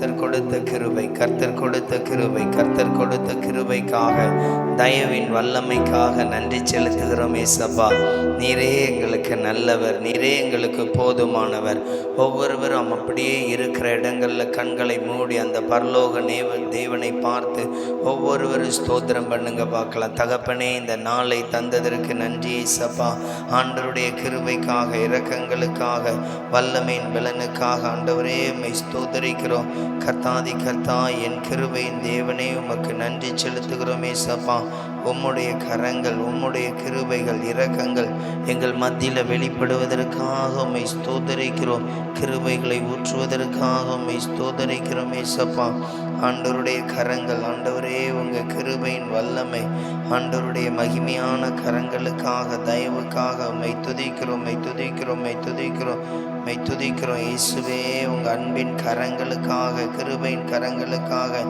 கர்த்தர் கொடுத்த கிருபை, கர்த்தர் கொடுத்த கிருபை, கர்த்தர் கொடுத்த கிருபைக்காக, தயவின் வல்லமைக்காக நன்றி செலுத்துகிறோம் ஏசப்பா. நீரே எங்களுக்கு நல்லவர், நீரே எங்களுக்கு போதுமானவர். ஒவ்வொருவரும் அப்படியே இருக்கிற இடங்களில் கண்களை மூடி அந்த பரலோக தேவனை பார்த்து ஒவ்வொருவரும் ஸ்தோத்திரம் பண்ணுங்க பார்க்கலாம். தகப்பனே, இந்த நாளை தந்ததற்கு நன்றி ஏசப்பா. ஆண்டவருடைய கிருபைக்காக, இரக்கங்களுக்காக, வல்லமையின் பலனுக்காக ஆண்டவரே உம்மை ஸ்தோத்தரிக்கிறோம். கர்த்தாதி கர்த்தா, என் கிருபையின் தேவனே உமக்கு நன்றி செலுத்துகிறோம் ஏசப்பா. உம்முடைய கரங்கள், உம்முடைய கிருபைகள், இரக்கங்கள் எங்கள் மத்தியில் வெளிப்படுவதற்காக உம்மை ஸ்தோத்தரிக்கிறோம். கிருபைகளை ஊற்றுவதற்காக உம்மை ஸ்தோத்தரிக்கிறோம் ஏசப்பா. ஆண்டவருடைய கரங்கள், ஆண்டவரே உங்கள் கிருபையின் வல்லமை, ஆண்டவருடைய மகிமையான கரங்களுக்காக, தயவுக்காக உம்மை துதிக்கிறோம், உம்மை துதிக்கிறோம், உம்மை துதிக்கிறோம், உம்மை துதிக்கிறோம் இயேசுவே. உங்கள் அன்பின் கரங்களுக்காக, கிருபையின் கரங்களுக்காக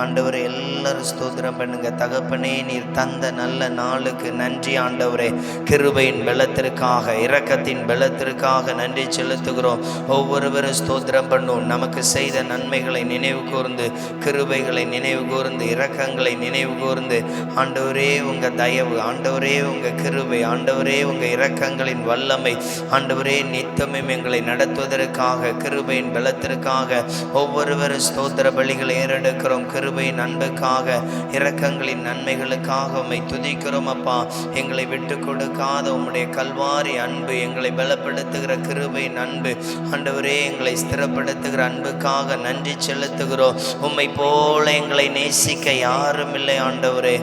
ஆண்டவரை எல்லாரும் ஸ்தோத்திரம் பண்ணுங்க. தகப்பனே, நீர் தந்த நல்ல நாளுக்கு நன்றி ஆண்டவரே. கிருபையின் பலத்திற்காக, இரக்கத்தின் பலத்திற்காக நன்றி செலுத்துகிறோம். ஒவ்வொருவரும் ஸ்தோத்திரம் பண்ணுவோம். நமக்கு செய்த நன்மைகளை நினைவு கூர்ந்து, கிருபைகளை நினைவு கூர்ந்து, இரக்கங்களை நினைவு கூர்ந்து, ஆண்டவரே உங்கள் தயவு, ஆண்டவரே உங்கள் கிருபை, ஆண்டவரே உங்கள் இரக்கங்களின் வல்லமை, ஆண்டவரே நித்தமும் எங்களை நடத்துவதற்காக, கிருபையின் பலத்திற்காக ஒவ்வொருவரும் ஸ்தோத்திர பலிகளை ஏறெடுக்கிறோம். கிருபையின் அன்புக்காக, இரக்கங்களின் நன்மைகளுக்காக உம்மை துதிக்கிறோம் அப்பா. எங்களை விட்டு கொடுக்காத உம்முடைய கல்வாரி அன்பு, எங்களை பலப்படுத்துகிற கிருபையின் அன்பு, ஆண்டவரே எங்களை ஸ்திரப்படுத்துகிற அன்புக்காக நன்றி செலுத்துகிறோம். உம்மை போல எங்களை நேசிக்க யாரும் இல்லை ஆண்டவரே.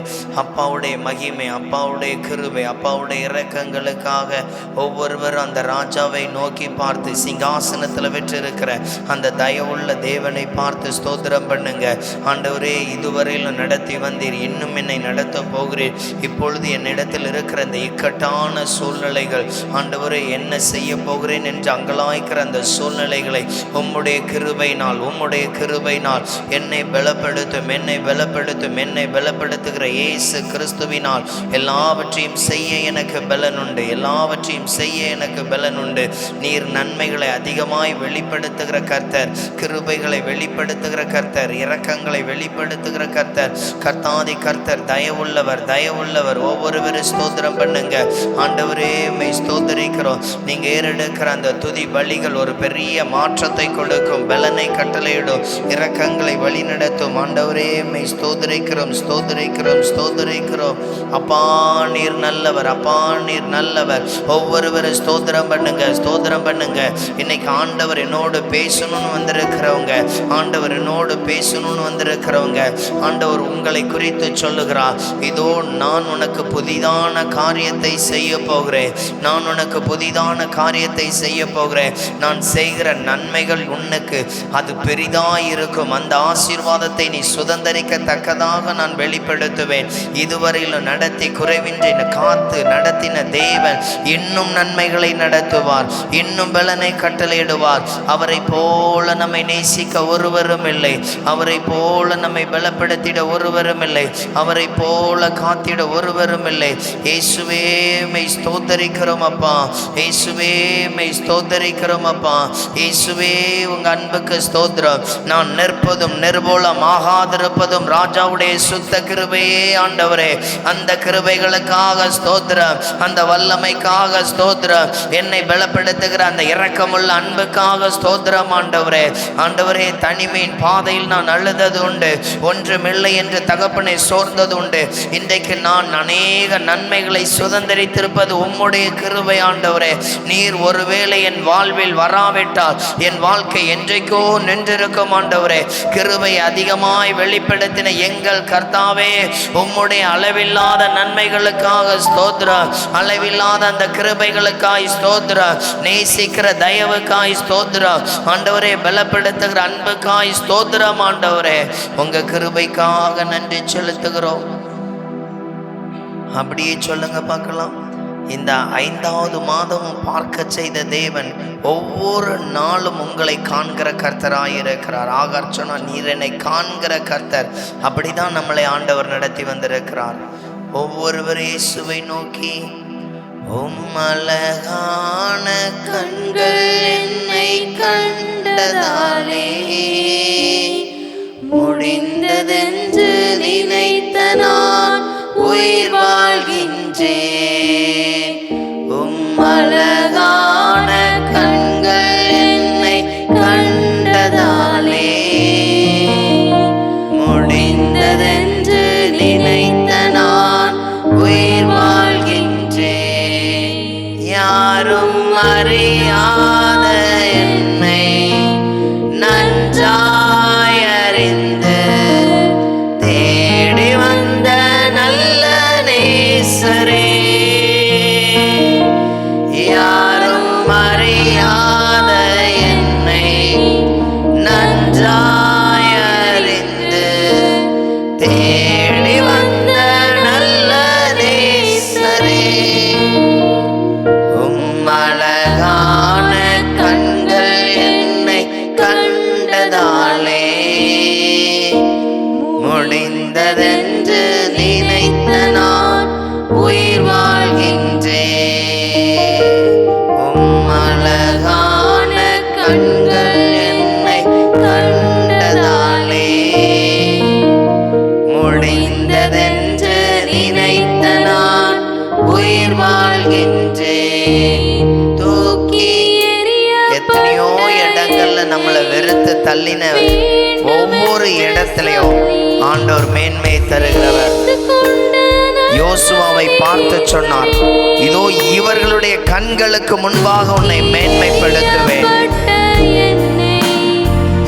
அப்பாவுடைய மகிமை, அப்பாவுடைய கிருபை, அப்பாவுடைய இரக்கங்களுக்காக ஒவ்வொருவரும் அந்த ராஜாவை நோக்கி பார்த்து, சிங்காசனத்தில் வெற்றிருக்கிற அந்த தயவுள்ள தேவனை பார்த்து ஸ்தோத்திரம் பண்ணுங்க. ஆண்டவரே, இதுவரையிலும் நடத்தி வந்தீர், இன்னும் என்னை நடத்த போகிறேன். இப்பொழுது என்னிடத்தில் இருக்கிற அந்த இக்கட்டான சூழ்நிலைகள், ஆண்டவரே என்ன செய்ய போகிறேன் என்று அங்கலாய்க்கிற அந்த சூழ்நிலைகளை உம்முடைய கிருபையினால், உம்முடைய கிருபையினால் என்னை பலப்படுத்தும், என்னை பலப்படுத்தும், என்னை பலப்படுத்துகிற இயேசு கிறிஸ்துவினால் எல்லாவற்றையும் செய்ய எனக்கு பலன் உண்டு, எல்லாவற்றையும் செய்ய எனக்கு பலன் உண்டு. நீர் நன்மைகளை அதிகமாய் வெளிப்படுத்துகிற கர்த்தர், கிருபைகளை வெளிப்படுத்துகிற கர்த்தர், இரக்கங்களை வெளிப்படுத்துகிற கர்த்தர், கர்த்தாதி கர்த்தர், தயவுள்ளவர், தயவுள்ளவர். ஒவ்வொருவரும் ஸ்தோத்திரம் பண்ணுங்க. ஆண்டவரே உம்மை ஸ்தோத்தரிக்கிறோம். நீங்க ஏறெடுக்கிற அந்த துதி பலிகள் ஒரு பெரிய மாற்றத்தை கொடுக்கும், பலனை கட்டளையிடும், இரக்கங்களை வழிநடத்தும். ஆண்டவரே உம்மை ஸ்தோத்தரிக்கிறோம், ஸ்தோத்தரிக்கிறோம், ஸ்தோத்தரிக்கிறோம். அப்பா நீர் நல்லவர், அப்பா நீர் நல்லவர். ஒவ்வொருவரும் ஸ்தோத்திரம் பண்ணுங்க, ஸ்தோத்திரம் பண்ணுங்க. இன்னைக்கு ஆண்டவர் என்னோடு பேசணும்னு வந்திருக்கிறவங்க, ஆண்டவர் என்னோடு பேசணும்னு வந்திருக்கிறவங்க, ஆண்டவர் உங்களை குறித்து சொல்லுகிறார். இதோ நான் உனக்கு புதிதான காரியத்தை செய்ய போகிறேன், நான் உனக்கு புதிதான காரியத்தை செய்ய போகிறேன். நான் செய்கிற நன்மைகள் உனக்கு அது பெரிதாய் இருக்கும். அந்த ஆசீர்வாதத்தை நீ சுதந்தரிக்கத்தக்கதாக நான் வெளிப்படுத்துவேன். இதுவரையிலும் நடத்தி குறைவின்றி காத்து நடத்தின தேவன் இன்னும் நன்மைகளை நடத்துவார், இன்னும் பலனை கட்டளையிடுவார். அவரை போல நம்மை நேசிக்க ஒருவரும் இல்லை, அவரை போல நம்மை பலப்படுத்திட ஒருவரும் இல்லை, அவரை போல காத்திட ஒருவரும் இல்லை. இயேசுவே மெய் ஸ்தோத்தரிக்கிறோம் அப்பா, இயேசுவே மெய் ஸ்தோத்தரிக்கிறோம் அப்பா. இயேசுவே உங்க அன்புக்கு ஸ்தோத்திரம். நான் நிற்பதும் நிர்மூலம் ஆகாதிருப்பதும் ராஜாவுடைய சுத்த கிருபையே ஆண்டவரே. அந்த கிருபைகளுக்காக ஸ்தோத்திரம், அந்த வல்லமைக்காக ஸ்தோத்திரம், என்னை பலப்படுத்துகிற அந்த இரக்கமுள்ள அன்புக்காக ஸ்தோத்திரம் ஆண்டவரே. ஆண்டவரே, தனிமையின் பாதையில் நான் அழுதது உண்டு, ஒன்றுமில்லை என்று தகப்பனை சோர்ந்தது உண்டு. இன்றைக்கு நான் அநேக நன்மைகளை சுதந்திரித்திருப்பது உம்முடைய கிருபை ஆண்டவரே. நீர் ஒருவேளை என் வாழ்வில் வராவிட்டால் என் வாழ்க்கை என்றைக்கோ நின்றிருக்கும் ஆண்டவரே. கிருபை அதிகமாய் வெளிப்படுத்தின எங்கள் கர்த்தாவே, உம்முடைய அளவில்லாத நன்மைகளுக்காக ஸ்தோத்திரம், அளவில்லாத அந்த கிருபைகளுக்காய் ஸ்தோத்திரம், நேசிக்கிற தயவுக்காய் ஸ்தோத்திரம் ஆண்டவரே, பலப்படுத்துகிற அன்புக்காய் ஸ்தோத்திரம் ஆண்டவரே. உங்க கிருபைக்காக நன்றி செலுத்துகிறோம். அப்படியே சொல்லுங்க பார்க்கலாம். இந்த 5வது மாதமும் பார்க்க செய்த தேவன் ஒவ்வொரு நாளும் உங்களை காண்கிற கர்த்தராயிருக்கிறார். ஆகார் சொன்னா, நீர் என்னை காண்கிற கர்த்தர். அப்படிதான் நம்மளை ஆண்டவர் நடத்தி வந்திருக்கிறார். ஒவ்வொருவர் இயேசுவை நோக்கி, உயிர் வாழ்கின்றேன். அழகான கண்கள் என்னை கண்டதாலே முடிந்ததென்று நினைத்த நான் உயிர் வாழ்கின்றேன். யாரும் அறியாத என்னை நன்றாய் அறிந்து தேடி வந்த நல்ல நேசரே, யாரும் அறியாத என்னை நன்றாய் அறிந்து தேடி வந்த நல்ல நேசரே, அழகான கண்கள் என்னை கண்டதாலே முடிந்ததென்று நினைத்த நான் உயிர் வாழ்கின்றேன். அழகான கண்கள் என்னை கண்டதாலே முடிந்ததென்று நினைத்த நான் உயிர் வாழ்கின்றேன். எத்தனையோ இடங்கள்ல நம்மளை வெறுத்து தள்ளின ஒவ்வொரு இடத்திலையும் ஆண்டவர் மேன்மை தருகிறவர். யோசுவாவை பார்த்து சொன்னார், இதோ இவர்களுடைய கண்களுக்கு முன்பாக உன்னை மேன்மைப்படுத்துவேன்.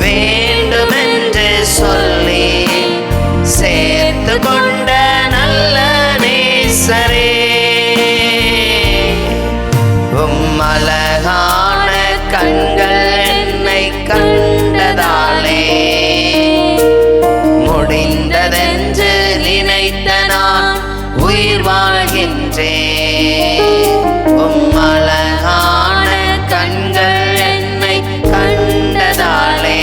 வேண்டுமென்று சொல்லி சேர்த்து கொண்ட நல்ல நேசரே, அழகான கண்கள் என்னை கண்டதாலே முடிந்ததென்று நினைத்த நான் உயிர் வாழ்கின்றேன். அழகான கண்கள் என்னை கண்டதாலே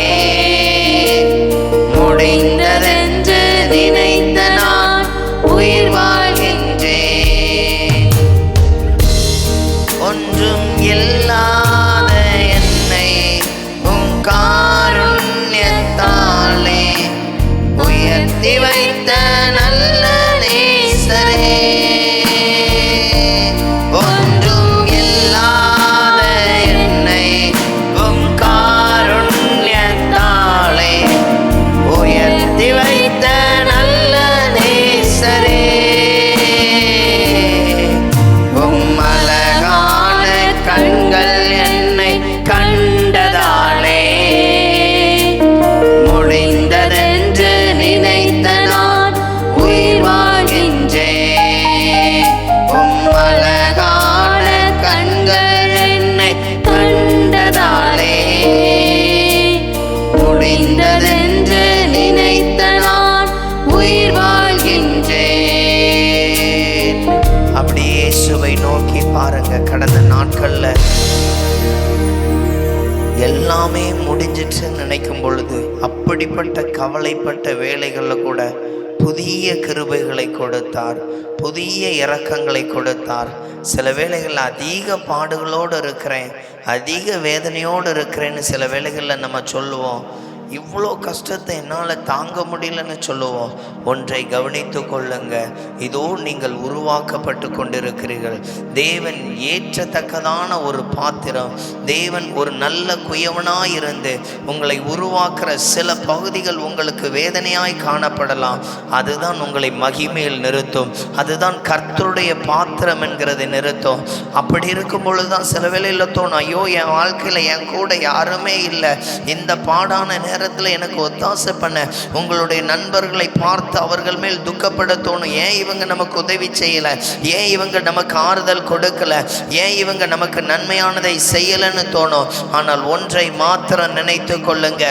முடிந்ததென்று நினைத்த நான் உயிர் வாழ்கின்றேன். ஒன்றும் இல்லாத என்னை உம் காருண்யத்தாலே உயர்த்தி வைத்த நல்ல நேசரே, ஒன்றும் இல்லாத என்னை உம் காருண்யத்தாலே உயர்த்தி வைத்த நல்ல நேசரே, அழகான கண்கள் என்னை கண்டதாலே முடிந்ததென்று நினைத்த நான் உயிர் வாழ்கின்றேன். அழகான கண்கள் என்னை கண்டதாலே முடிந்ததென்று நினைத்த நான் உயிர் வாழ்கின்றேன். அப்படியே இயேசுவை நோக்கி பாருங்க. கடந்த நாட்கள்ல எல்லாமே முடிஞ்சிட்டு நினைக்கும் பொழுது அப்படிப்பட்ட கவலைப்பட்ட வேளைகள்ல கூட புதிய கிருபைகளை கொடுத்தார், புதிய இரக்கங்களை கொடுத்தார். சில வேளைகளில் அதிக பாடுகளோடு இருக்கிறேன், அதிக வேதனையோடு இருக்கிறேன்னு சில வேளைகளில் நம்ம சொல்லுவோம். இவ்வளோ கஷ்டத்தை என்னால் தாங்க முடியலன்னு சொல்லுவோம். ஒன்றை கவனித்து கொள்ளுங்க, இதோ நீங்கள் உருவாக்கப்பட்டு கொண்டிருக்கிறீர்கள். தேவன் ஏற்றத்தக்கதான ஒரு பாத்திரம். தேவன் ஒரு நல்ல குயவனாய் இருந்து உங்களை உருவாக்குற சில பகுதிகள் உங்களுக்கு வேதனையாய் காணப்படலாம். அதுதான் உங்களை மகிமையில் நிறுத்தும். அதுதான் கர்த்தருடைய பாத்திரம் என்கிறதை நிறுத்தும். அப்படி இருக்கும் பொழுதுதான் சில வேளையில் தோணும், ஐயோ என் வாழ்க்கையில் என் கூட யாருமே இல்லை, இந்த பாடான நேரத்தில் எனக்கு ஒத்தாசை பண்ண உங்களுடைய நண்பர்களை பார்த்து அவர்கள் மேல் துக்கப்பட தோணும். ஏன் இவங்க நமக்கு உதவி செய்யலை, ஏன் இவங்க நமக்கு ஆறுதல் கொடுக்கல, ஏன் இவங்க நமக்கு நன்மையானதை செய்யலைன்னு தோணும். ஆனால் ஒன்றை மாத்திரம் நினைத்து கொள்ளுங்க,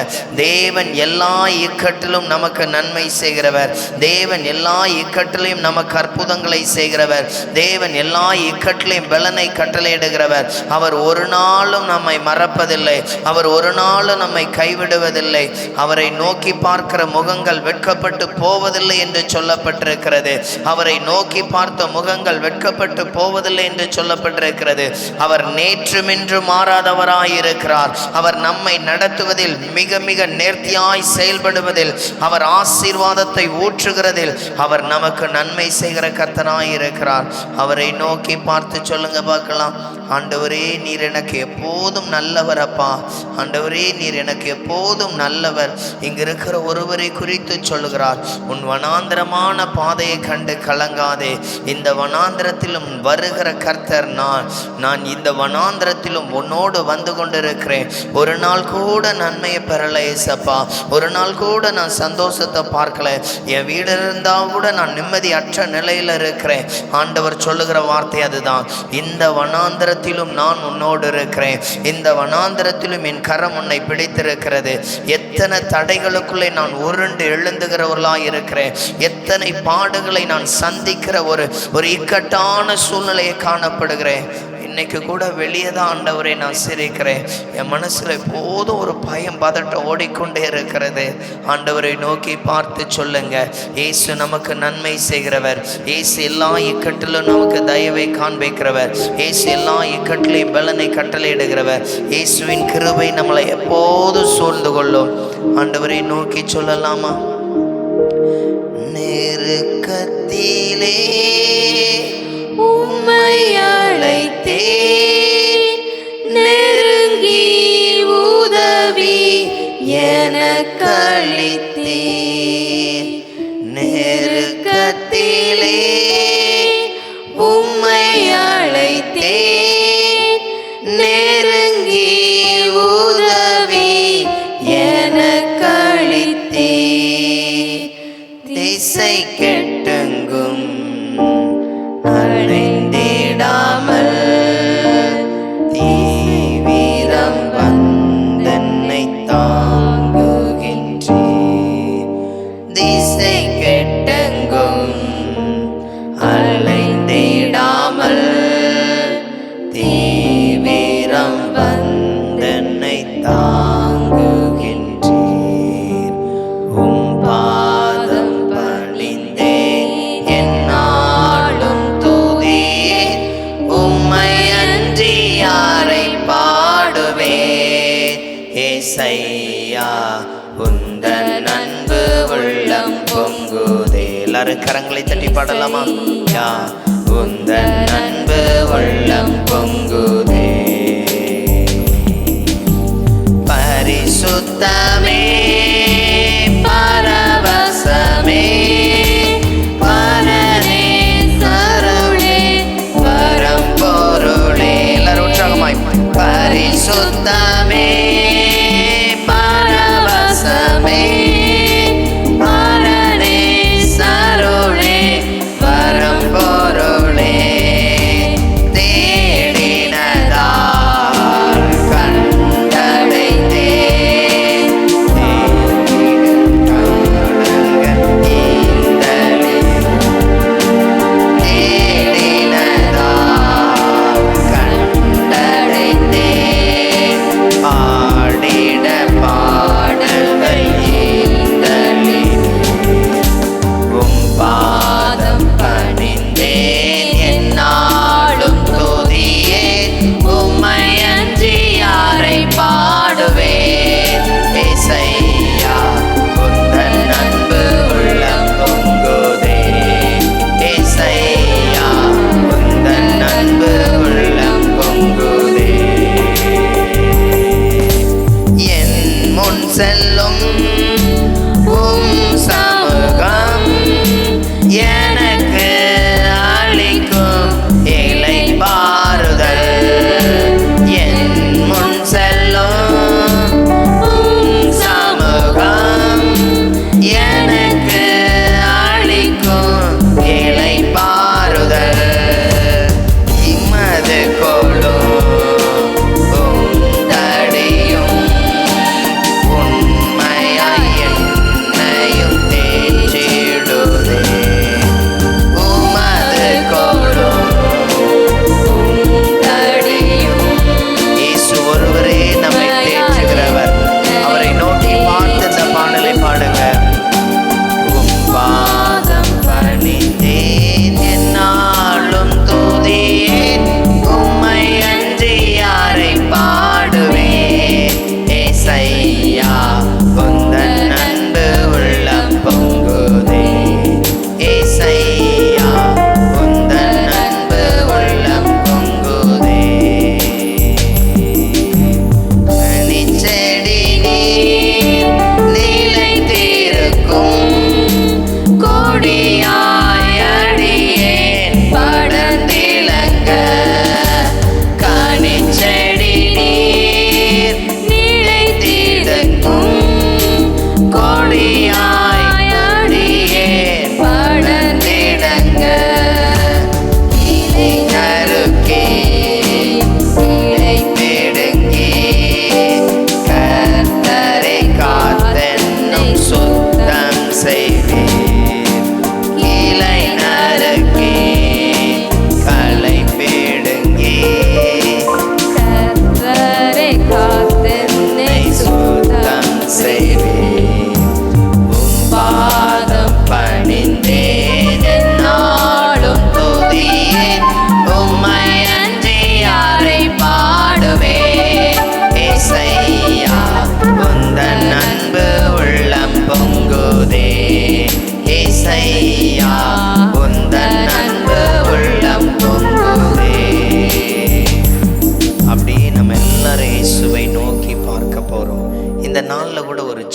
தேவன் எல்லா இக்கட்டிலும் நமக்கு நன்மை செய்கிறவர். தேவன் எல்லா இக்கட்டிலையும் நமக்கு அற்புதங்களை செய்கிறவர். தேவன் எல்லா இக்கட்டிலையும் பலனை கட்டளையிடுகிறவர். அவர் ஒரு நாளும் நம்மை மறப்பதில்லை, அவர் ஒரு நாளும் நம்மை கைவிடுவதில்லை. போவதில்லை. அவரை நோக்கி பார்க்கிற முகங்கள் வெட்கப்பட்டு போவதில்லை என்று சொல்லப்பட்டிருக்கிறது. அவரை நோக்கி பார்த்த முகங்கள் வெட்கப்பட்டு போவதில்லை என்று சொல்லப்பட்டிருக்கிறது. அவர் நேற்றும் இன்று மாறாதவராயிருக்கிறார். அவர் நம்மை நடத்துவதில் மிக மிக நேர்த்தியாய் செயல்படுவதில், அவர் ஆசீர்வாதத்தை ஊற்றுகிறதில், அவர் நமக்கு நன்மை செய்கிற கர்த்தராயிருக்கிறார். அவரை நோக்கி பார்த்து சொல்லுங்க பார்க்கலாம். ஆண்டவரே, நீர் எனக்கு எப்போதும் நல்லவர் அப்பா. ஆண்டவரே, நீர் எனக்கு எப்போதும் நல்லவர். இங்கு இருக்கிற ஒருவரை குறித்து சொல்லுகிறார். உன் வனாந்திரமான பாதையை கண்டு கலங்காதே. இந்த வனாந்திரத்திலும் வருகிற கர்த்தர் நான் இந்த வனாந்திரத்திலும் உன்னோடு வந்து கொண்டிருக்கிறேன். ஒரு நாள் கூட நன்மையை பெறலை ஏசப்பா. ஒரு நாள் கூட நான் சந்தோஷத்தை பார்க்கல. என் வீடு இருந்தா கூட நான் நிம்மதி அற்ற நிலையில் இருக்கிறேன். ஆண்டவர் சொல்லுகிற வார்த்தை அதுதான். இந்த வனாந்திரத்திலும் நான் உன்னோடு இருக்கிறேன். இந்த வனாந்திரத்திலும் என் கரம் உன்னை பிடித்திருக்கிறது. எத்தனை தடைகளுக்குள்ளே நான் உருண்டு எழுந்துகிறவர்களாய் இருக்கிறேன். எத்தனை பாடுகளை நான் சந்திக்கிற ஒரு இக்கட்டான சூழ்நிலையை காணப்படுகிறேன். இன்னைக்கு கூட வெளியே தான் ஆண்டவரை நான் சிரிக்கிறேன். என் மனசுல எப்போதும் ஒரு பயம் பதட்டம் ஓடிக்கொண்டே இருக்கிறது. ஆண்டவரை நோக்கி பார்த்து சொல்லுங்க, இயேசு நமக்கு நன்மை செய்கிறவர். இயேசு எல்லா இக்கட்டிலும் நமக்கு தயவை காண்பிக்கிறவர். இயேசு எல்லா இக்கட்டிலையும் பலனை கட்டளையிடுகிறவர். இயேசுவின் கிருபை நம்மளை எப்போதும் சூழ்ந்து கொள்ளும். ஆண்டவரை நோக்கி சொல்லலாமா? நெருக்கத்திலே உம்மை அழைத்தேன், நெருங்கி உதவி எனக்களித்தேன். நெருக்கத்திலே உம்மை அழைத்தேன், நெருங்கி உதவி எனக்களித்தேன். திசை கெட்டெங்கும் அடைந்திடாமல் தீவிரம் வந்தென்னை தாங்குகின்றேன். திசை கெட்டெங்கும் அலைந்திடாமல் தீவிரம் வந்தென்னை தாங்குகின்றேன். உம் பாதம் பணிந்தேன், என்னாலும் துதியேன். உம்மை அன்றி யாரை பாடுவேன்? ஏசையா, உந்தன் அன்பு உள்ளம் பொங்குதே. எல்லாரும் கரங்களை தட்டி பாடலாமா? யா, உந்தன் அன்பு உள்ளம் பொங்குதே. பரிசுத்தமே, பரவசமே, பரனே சருளே, பரம்பொருளே. எல்லாரும் உற்சாகமாய். பரிசுத்தமே, பரவசமே, பரனே சருளே, பரம்பொருளே. தேடினதால் கண்டடைந்தேன், தேடினதால்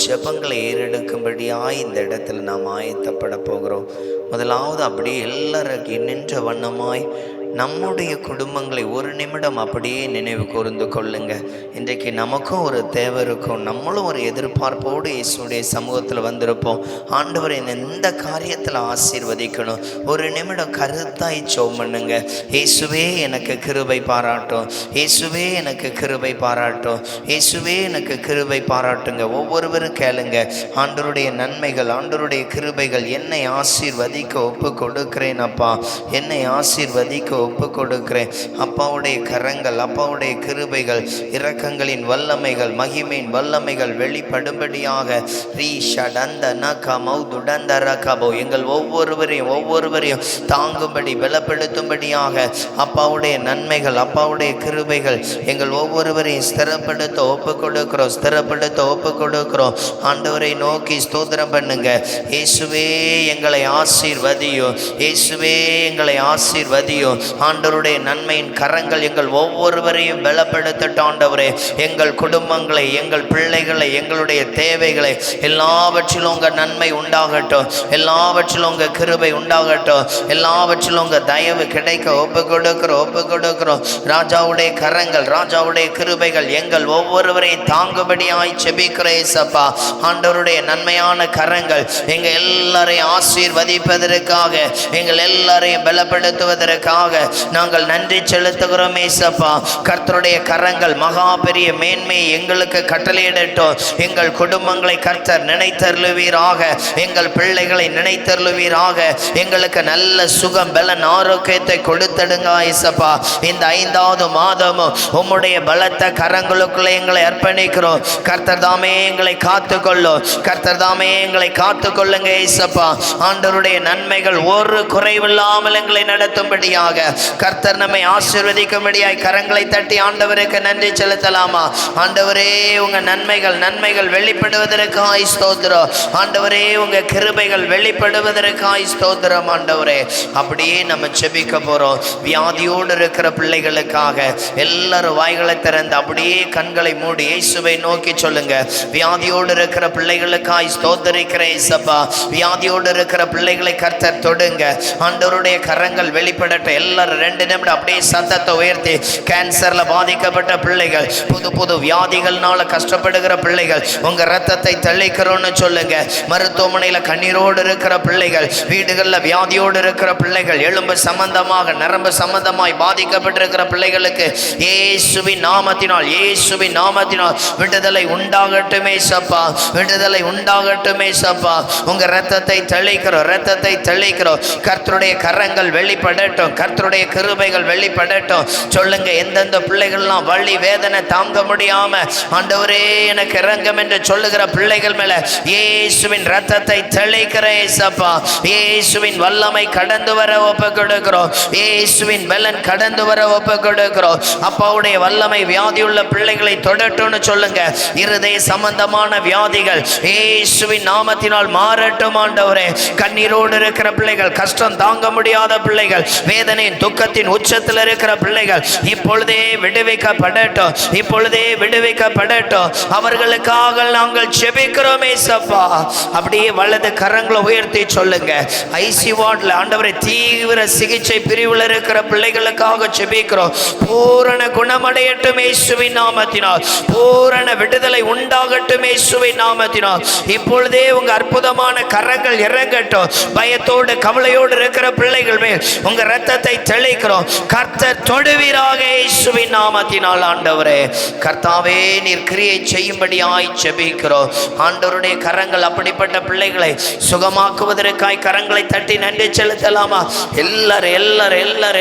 ஜெபங்களை ஏறெடுக்கும்படியாய் இந்த இடத்துல நாம் ஆயத்தப்பட போகிறோம். முதலாவது அப்படியே எல்லாரும் நின்ற வண்ணமாய் நம்முடைய குடும்பங்களை ஒரு நிமிடம் அப்படியே நினைவு கூர்ந்து கொள்ளுங்க. இன்றைக்கு நமக்கும் ஒரு தேவை இருக்கும், நம்மளும் ஒரு எதிர்பார்ப்போடு இயேசுடைய சமூகத்தில் வந்திருப்போம். ஆண்டவரை இந்த காரியத்தில் ஆசீர்வதிக்கணும். ஒரு நிமிடம் கருத்தாய் ஜெபம் பண்ணுங்க. இயேசுவே எனக்கு கிருபை பாராட்டும், இயேசுவே எனக்கு கிருபை பாராட்டும், இயேசுவே எனக்கு கிருபை பாராட்டுங்க. ஒவ்வொருவரும் கேளுங்க. ஆண்டவருடைய நன்மைகள், ஆண்டவருடைய கிருபைகள் என்னை ஆசீர்வதிக்க ஒப்பு கொடுக்கிறேன் அப்பா, என்னை ஆசீர்வதிக்க ஒப்பு கொடுக்கிறேன். அப்பாவுடைய கரங்கள், அப்பாவுடைய கிருபைகள், இரக்கங்களின் வல்லமைகள், மகிமையின் வல்லமைகள் வெளிப்படும்படியாக எங்கள் ஒவ்வொருவரையும் தாங்கும்படி பலப்படுத்தும்படியாக அப்பாவுடைய நன்மைகள், அப்பாவுடைய கிருபைகள் எங்கள் ஒவ்வொருவரையும் ஸ்திரப்படுத்த ஒப்பு கொடுக்கிறோம், ஸ்திரப்படுத்த ஒப்பு கொடுக்கிறோம். ஆண்டவரை நோக்கி ஸ்தோத்திரம் பண்ணுங்க. இயேசுவே எங்களை ஆசீர்வதியோ, இயேசுவே எங்களை ஆசீர்வதியோ. ஆண்டவருடைய நன்மையின் கரங்கள் எங்கள் ஒவ்வொருவரையும் பலப்படுத்தட்டும். ஆண்டவரே, எங்கள் குடும்பங்களை, எங்கள் பிள்ளைகளை, எங்களுடைய தேவைகளை எல்லாவற்றிலும் உங்க நன்மை உண்டாகட்டும், எல்லாவற்றிலும் உங்க கிருபை உண்டாகட்டும், எல்லாவற்றிலும் உங்க தயவு கிடைக்க ஒப்பு கொடுக்கிறோம். ராஜாவுடைய கரங்கள், ராஜாவுடைய கிருபைகள் எங்கள் ஒவ்வொருவரையும் தாங்குபடியாய் செபிக்கிறேன் சப்பா. ஆண்டவருடைய நன்மையான கரங்கள் எங்க எல்லாரையும் ஆசீர்வதிப்பதற்காக, எங்கள் எல்லாரையும் பலப்படுத்துவதற்காக நாங்கள் நன்றி செலுத்துகிறோம் ஏசப்பா. கர்த்தருடைய கரங்கள் மகா பெரிய மேன்மையை எங்களுக்கு கட்டளையிடட்டும். எங்கள் குடும்பங்களை கர்த்தர் நினைத்தருளுவீராக, எங்கள் பிள்ளைகளை நினைத்தருளுவீராக. எங்களுக்கு நல்ல சுகம், பலன், ஆரோக்கியத்தை கொடுத்தடுங்க ஏசப்பா. இந்த 5வது மாதமும் உம்முடைய பலத்த கரங்களுக்குள்ளே எங்களை அர்ப்பணிக்கிறோம். கர்த்தர் தாமே எங்களை காத்துக்கொள்ளும், கர்த்தர் தாமே எங்களை காத்துக்கொள்ளுங்க ஏசப்பா. ஆண்டவருடைய நன்மைகள் ஒரு குறைவில்லாமல் எங்களை நடத்தும்படியாக கர்த்தர் நம்மை ஆசீர்வதிக்கும்படியாய் கரங்களை தட்டி ஆண்டவருக்கு நன்றி செலுத்தலாமா? ஆண்டவரே, உங்க நன்மைகள் வெளிப்படுவதற்காய் ஸ்தோத்திரம். ஆண்டவரே, உங்க கிருபைகள் வெளிப்படுவதற்காய் ஸ்தோத்திரம். ஆண்டவரே, அப்படியே நம்ம செபிக்க போறோம். வியாதியோடு இருக்கிற பிள்ளைகளுக்காக எல்லாரும் வாய்களை திறந்து அப்படியே கண்களை மூடி இயேசுவை நோக்கி சொல்லுங்க. வியாதியோடு இருக்கிற பிள்ளைகளுக்காய் ஸ்தோத்தரிக்கிறேன் சப்பா. வியாதியோடு இருக்கிற பிள்ளைகளை கர்த்தர் தொடுங்க. ஆண்டவருடைய கரங்கள் வெளிப்படட்டும். எல்லாரும் 2 நிமிடம் அப்படியே சத்தத்தை உயர்த்தி, கேன்சர்ல பாதிக்கப்பட்ட பிள்ளைகள், புது வியாதிகள்னால கஷ்டப்படுகிற பிள்ளைகள் உங்க ரத்தத்தை தெளிக்கிறோன்னு சொல்லுங்க. மருத்துவமனையில கண்ணீரோடு இருக்கிற பிள்ளைகள், வீடுகளில் வியாதியோடு இருக்கிற பிள்ளைகள், எலும்பு சம்பந்தமாக, நரம்பு சம்பந்தமாய் பாதிக்கப்பட்டிருக்கிற பிள்ளைகளுக்கு இயேசுவின் நாமத்தினால், இயேசுவின் நாமத்தினால் விடுதலை உண்டாகட்டுமே சப்பா, விடுதலை உண்டாகட்டுமே சப்பா. உங்க ரத்தத்தை தெளிக்கிறோம், ரத்தத்தை தெளிக்கிறோம். கர்த்தருடைய கரங்கள் வெளிப்படட்டும், கர்த்தருடைய கிருபைகள் வெளிப்படட்டும். சொல்லுங்க, எந்தெந்த பிள்ளைகள்லாம் வலி வேதனை தாங்க முடியாம ஆண்டவரே எனக்கு இரங்கம் என்று சொல்லுகிற பிள்ளைகள் மேல இயேசுவின் ரத்தத்தை தெளிக்கிறேன் ஏசப்பா. இயேசுவின் வல்லமை கடந்து வர ஒப்பு கொடுக்கிறோம், இயேசுவின் பலன் கடந்து வர ஒப்பு கொடுக்கிறோம். அப்பாவுடைய வல்லமை வியாதியுள்ள பிள்ளைகளை தொடட்டும்னு சொல்லுங்க. இருதய சம்பந்தமான வியாதிகள் இயேசுவின் நாமத்தினால் மாறட்டும் ஆண்டவரே. கண்ணீரோடு இருக்கிற பிள்ளைகள், கஷ்டம் தாங்க முடியாத பிள்ளைகள், வேதனையின் துக்கத்தின் உச்சத்தில் இருக்கிற பிள்ளைகள் இப்பொழுதே விடுவிக்கப்படட்டும், இப்பொழுதே விடுவிக்கப்படட்டும். அவர்களுக்காக நாங்கள் செபிக்கிறோம் ஏசப்பா. அப்படியே வலது கரங்களை உயர்த்தி சொல்லுங்க. ஐசி வார்டில் ஆண்டவரை தீவிர சிகிச்சை பிரிவில் இருக்கிற பிள்ளைகளுக்காக செபிக்கிறோம். பூரண குணமடையட்டும் இயேசுவின் நாமத்தினால், பூரண விடுதலை உண்டாகட்டும் இயேசுவின் நாமத்தினால். இப்பொழுதே உங்க அற்புதமான கரங்கள் இறங்கட்டும். பயத்தோடு கவலையோடு இருக்கிற பிள்ளைகள் மேல் உங்க ரத்தத்தை தெளிக்கிறோம். கர்த்தர் தொடுவீராக இயேசுவின் நாமத்தினால். ஆண்டவரே கர்த்தாவே, நீர் கிரியை செய்யும்படியாய் ஜெபிக்கிறோம். ஆண்டவருடைய கரங்கள் அப்படிப்பட்ட பிள்ளைகளை சுகமாக்குவதற்காய் கரங்களை தட்டி நன்றி செலுத்தலாமா?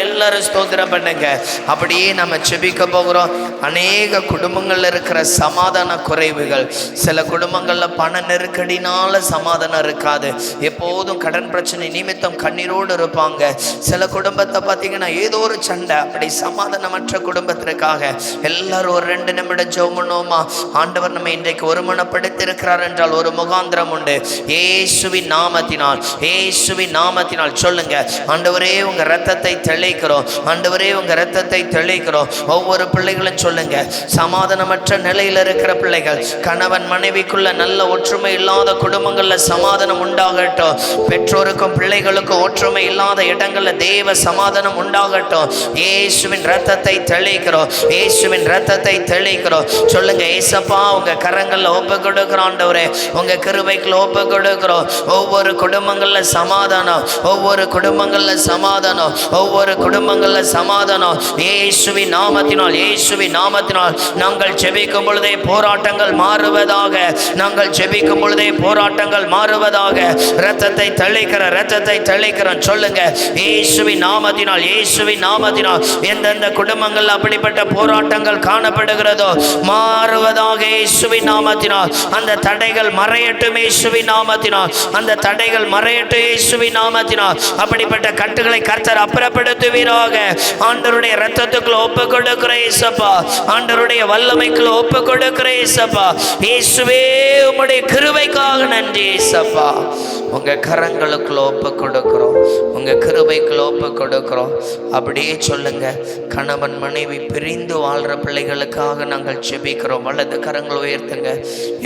எல்லாரும் ஸ்தோத்திரம் பண்ணுங்க. அப்படியே நம்ம ஜெபிக்க போகிறோம். அநேக குடும்பங்கள்ல இருக்கிற சமாதான குறைவுகள், சில குடும்பங்கள்ல பண நெருக்கடினால சமாதானம் இருக்காது, எப்போதும் கடன் பிரச்சனை நிமித்தம் கண்ணீரோடு இருப்பாங்க. சில குடும்பத்தை பார்த்தீங்கன்னா ஏதோ ஒரு சண்டை, அப்படி சமாதானமற்ற குடும்பத்திற்காக எல்லாரும் ஒரு 2 நிமிடம் ஜெபம் பண்ணுவோமா? ஆண்டவர் நம்ம இன்றைக்கு ஒருமனப்படுத்தி இருக்கிறார் என்றால் ஒரு முகாந்திரம் உண்டு. இயேசுவின் நாமத்தினால், இயேசுவின் நாமத்தினால் சொல்லுங்க, ஆண்டவரே உங்க இரத்தத்தை தெளிக்கிறோம், ஆண்டவரே உங்க இரத்தத்தை தெளிக்கிறோம். ஒவ்வொரு பிள்ளைகளும் சொல்லுங்க, சமாதானமற்ற நிலையில் இருக்கிற பிள்ளைகள், கணவன் மனைவிக்குள்ள நல்ல ஒற்றுமை இல்லாத குடும்பங்கள்ல சமாதானம் உண்டாகட்டும். பெற்றோருக்கும் பிள்ளைகளுக்கும் ஒற்றுமை இல்லாத இடங்கள்ல தேவ சமாதானம் உண்டாகட்டும். இயேசுவின் இரத்தத்தை தெளிக்கிறோம், இயேசுவின் இரத்தத்தை தெளிக்கிறோம். சொல்லுங்க, ஏசப்பா உங்க கரங்கள்ல ஒப்பு கொடுக்கிறோம், ஆண்டவரே உங்க கிருபைக்குள்ள ஒப்பு கொடுக்கிறோம். ஒவ்வொரு குடும்பங்கள்ல சமாதானம், ஒவ்வொரு குடும்பங்கள்ல சமாதானம், ஒவ்வொரு குடும்பங்கள்ல சமாதானம். இயேசுவின் நாமத்தினால், இயேசுவின் நாமத்தினால் நாங்கள் ஜெபிக்கும் பொழுதே போராட்டங்கள் மாறுவதாக, நாங்கள் ஜெபிக்கும் பொழுதே போராட்டங்கள் மாறுவதாக. இரத்தத்தை தெளிக்கிற, இரத்தத்தை தெளிக்கிறோம். சொல்லுங்க, இயேசுவின் நாமத்தினால், இயேசுவின் நாமத்தினால் எந்தெந்த குடும்பங்கள் அப்படிப்பட்ட போராட்டங்கள் காணப்படுகிறதோ மாறுவதாக இயேசுவின் நாமத்தினால். அந்த தடைகள் மறையட்டும் இயேசுவின் நாமத்தினால், அந்த தடைகள் மறையட்டும் இயேசுவின் நாமத்தினால். அப்படிப்பட்ட கட்டுகளை கர்த்தர் அப்புறப்படுத்துவீராக. ஆண்டவருடைய இரத்தத்துக்குள்ள ஒப்பு கொடுக்கிற இயேசப்பா, ஆண்டவருடைய வல்லமைக்குள்ள ஒப்பு கொடுக்கிற இயேசப்பா. இயேசுவே உம்முடைய கிருபைக்காக நன்றி இயேசப்பா. உங்க கரங்களுக்குள்ள ஒப்பு கொடுக்கிறோம், உங்க கிருபைக்குள்ள ஒப்பு கொடுக்கிறோம். அப்படியே சொல்லுங்க, கணவன் மனைவி பிரிந்து வாழ்ற பிள்ளைகளுக்காக நாங்கள் ஜெபிக்கிறோம். வலது கரங்கள் உயர்த்துங்க.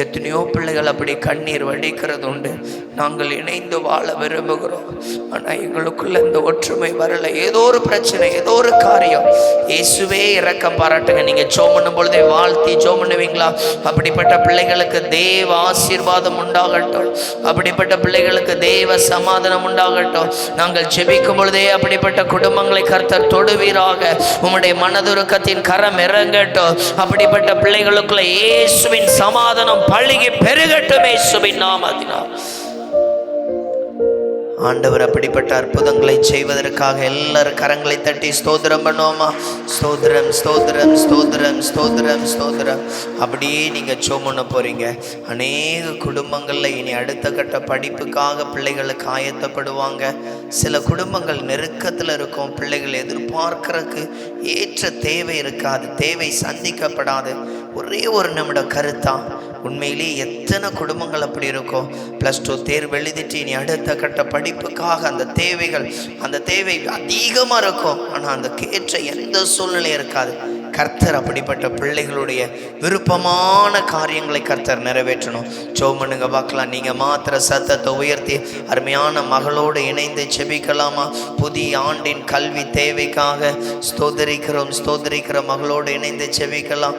எத்தனையோ பிள்ளைகள் அப்படி கண்ணீர் வடிக்கிறது உண்டு. நாங்கள் இணைந்து வாழ விரும்புகிறோம், ஆனா எங்களுக்குள்ள இந்த ஒற்றுமை வரல. ஏதோ ஒரு பிரச்சனை, ஏதோ ஒரு காரியம். இயேசுவே இரக்கம் பாராட்டுங்க. நீங்க ஜெபம் பண்ணும் பொழுதே வாழ்த்தி ஜெபம் பண்ணுவீங்களா? அப்படிப்பட்ட பிள்ளைகளுக்கு தேவ ஆசீர்வாதம் உண்டாகட்டும், அப்படிப்பட்ட பிள்ளைகளுக்கு தேவ சமாதானம் உண்டாகட்டும். நாங்கள் ஜெபிக்கும் பொழுதே அப்படிப்பட்ட குடும்பங்களை கர்த்தர் தொடுவீராக. உம்முடைய மனதுருக்கத்தின் கரம் இறங்கட்டும். அப்படிப்பட்ட பிள்ளைகளுக்குள்ள இயேசுவின் சமாதானம் பழுகி பெருகட்டும் இயேசுவின் நாமத்தினால். ஆண்டவர் அப்படிப்பட்ட அற்புதங்களை செய்வதற்காக எல்லாரும் கரங்களை தட்டி ஸ்தோத்திரம் பண்ணுவோமா? ஸ்தோத்திரம், ஸ்தோத்திரம், ஸ்தோத்திரம், ஸ்தோத்திரம், ஸ்தோத்திரம். அப்படியே நீங்கள் சோமண்ண போகிறீங்க. அநேக குடும்பங்களில் இனி அடுத்த கட்ட படிப்புக்காக பிள்ளைகளுக்கு ஆயத்தப்படுவாங்க. சில குடும்பங்கள் நெருக்கத்தில் இருக்கும். பிள்ளைகள் எதிர்பார்க்கறதுக்கு ஏற்ற தேவை இருக்காது, தேவை சந்திக்கப்படாது. ஒரே ஒரு நிமிடம் கருத்தா, உண்மையிலேயே எத்தனை குடும்பங்கள் அப்படி இருக்கும். +2 தேர்வு எழுதிட்டு இனி அடுத்த கட்ட படிப்புக்காக அந்த தேவை அதிகமாக இருக்கும். ஆனால் அந்த கேற்ற எந்த சூழ்நிலையும் இருக்காது. கர்த்தர் அப்படிப்பட்ட பிள்ளைகளுடைய விருப்பமான காரியங்களை கர்த்தர் நிறைவேற்றணும். ஜெபம் பார்க்கலாம். நீங்கள் மாத்திர சத்தத்தை உயர்த்தி அருமையான மகளோடு இணைந்து ஜெபிக்கலாமா? புதிய ஆண்டின் கல்வி தேவைக்காக ஸ்தோத்திரிக்கிற மகளோடு இணைந்து ஜெபிக்கலாம்.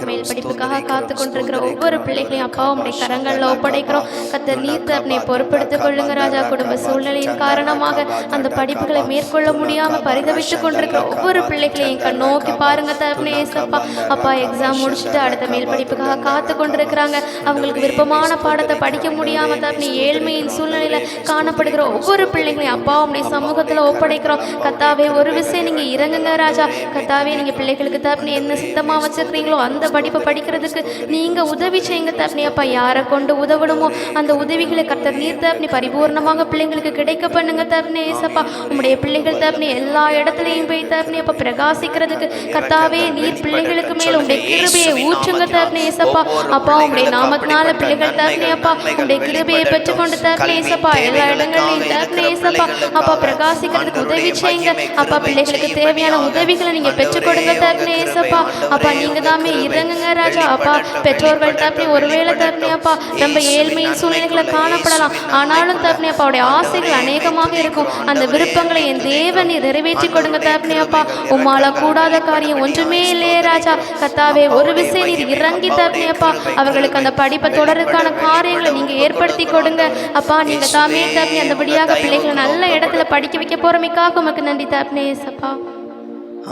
மேல் படிப்புக்காக காத்து கொண்டிருக்கிற ஒவ்வொரு பிள்ளைகளையும் அப்பா உடைய கரங்களில் ஒப்படைக்கிறோம். கர்த்தர் நீர் தன்னை பொறுப்படுத்திக் கொள்ளுங்க ராஜா. குடும்ப சூழ்நிலையின் காரணமாக அந்த படிப்புகளை மேற்கொள்ள முடியாம பரிதவித்துக் கொண்டிருக்கிற ஒவ்வொரு பிள்ளைகளையும் கண்ணோக்கி பாருங்க தர்னே ஏசப்பா. அப்பா எக்ஸாம் முடிச்சுட்டு அடுத்த மேல் படிப்புக்காக காத்து கொண்டிருக்கிறாங்க. அவங்களுக்கு விருப்பமான பாடத்தை படிக்க முடியாம தர்னி ஏழ்மையின் சூழ்நிலையில காணப்படுகிற ஒவ்வொரு பிள்ளைகளையும் அப்பா உடைய சமூகத்துல ஒப்படைக்கிறோம். கர்த்தாவே ஒரு விஷயம் நீங்க இறங்குங்க ராஜா. கர்த்தாவே நீங்க பிள்ளைகளுக்கு தர்னி என்ன சித்தமா வச்சிருக்கிறீங்களோ அந்த படிப்பை படிக்கிறதுக்கு நீங்க உதவி செய்யுங்க தர்னி அப்பா. யாரை கொண்டு உதவணுமோ அந்த உதவிகளை கர்த்தர் நீர் தர்னி பரிபூர்ணமாக பிள்ளைங்களுக்கு கிடைக்க பண்ணுங்க தர்னி ஏசப்பா. உங்களுடைய பிள்ளைகள் தர்னி எல்லா இடத்துலையும் போய் தர்னி அப்பா பிரகாசிக்கிறதுக்கு கர்த்தாவே நீர் பிள்ளைகளுக்கு மேல உங்களுடைய கிருபையை ஊற்றுங்க தர்னி ஏசப்பா. அப்பா உங்களுடைய நாமத்தினால பிள்ளைகள் தர்னி அப்பா உங்களுடைய கிருபையை பெற்றுக்கொண்டு தர்னி ஏசப்பா எல்லா இடங்களையும் தர்னி ஏசப்பா. அப்பா பிரகாசிக்கிறதுக்கு உதவி செய்யுங்க அப்பா. பிள்ளைகளுக்கு தேவையான உதவிகளை நீங்க பெற்றுக் கொடுங்க தர்னி ஏசப்பா. அப்பா நீங்க தாமே இறங்குங்க ராஜா. அப்பா பெற்றோர்கள் தர்னி ஒருவேளை தர்னி அப்பா நம்ம ஏழ்மையின் சூழ்நிலைகளை காணப்படலாம். ஆனாலும் தர்னி அப்பா உடைய ஆசைகள் அநேகமாக இருக்கும். அந்த விருப்பங்களை என் தேவனை நிறைவேற்றி கொடுங்க தர்னி அப்பா. உம்மால கூடாத காரியம் ஒன்றுமே இல்லையே ராஜா. கர்த்தாவே ஒரு விஷயம் நீர் இறங்கி தர்னி அப்பா. அவர்களுக்கு அந்த படிப்பை தொடர்றதுக்கான காரியங்களை நீங்க ஏற்படுத்தி கொடுங்க அப்பா. நீங்க தாமே தர்னி அந்தபடியாக பிள்ளைகளை நல்ல இடத்துல படிக்க வைக்க போறமைக்காக உமக்கு நன்றி தர்னி ஏசப்பா.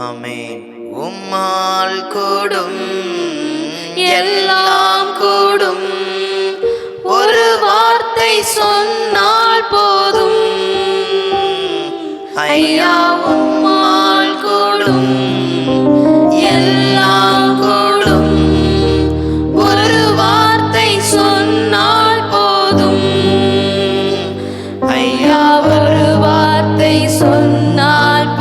ஆமென். உம்மால் கூடும் எல்லாம் கூடும், ஒரு வார்த்தை சொன்னால் போதும். ஐயா உம்மால் கூடும் எல்லாம் கூடும், ஒரு வார்த்தை சொன்னால் போதும். ஐயா ஒரு வார்த்தை சொன்னால்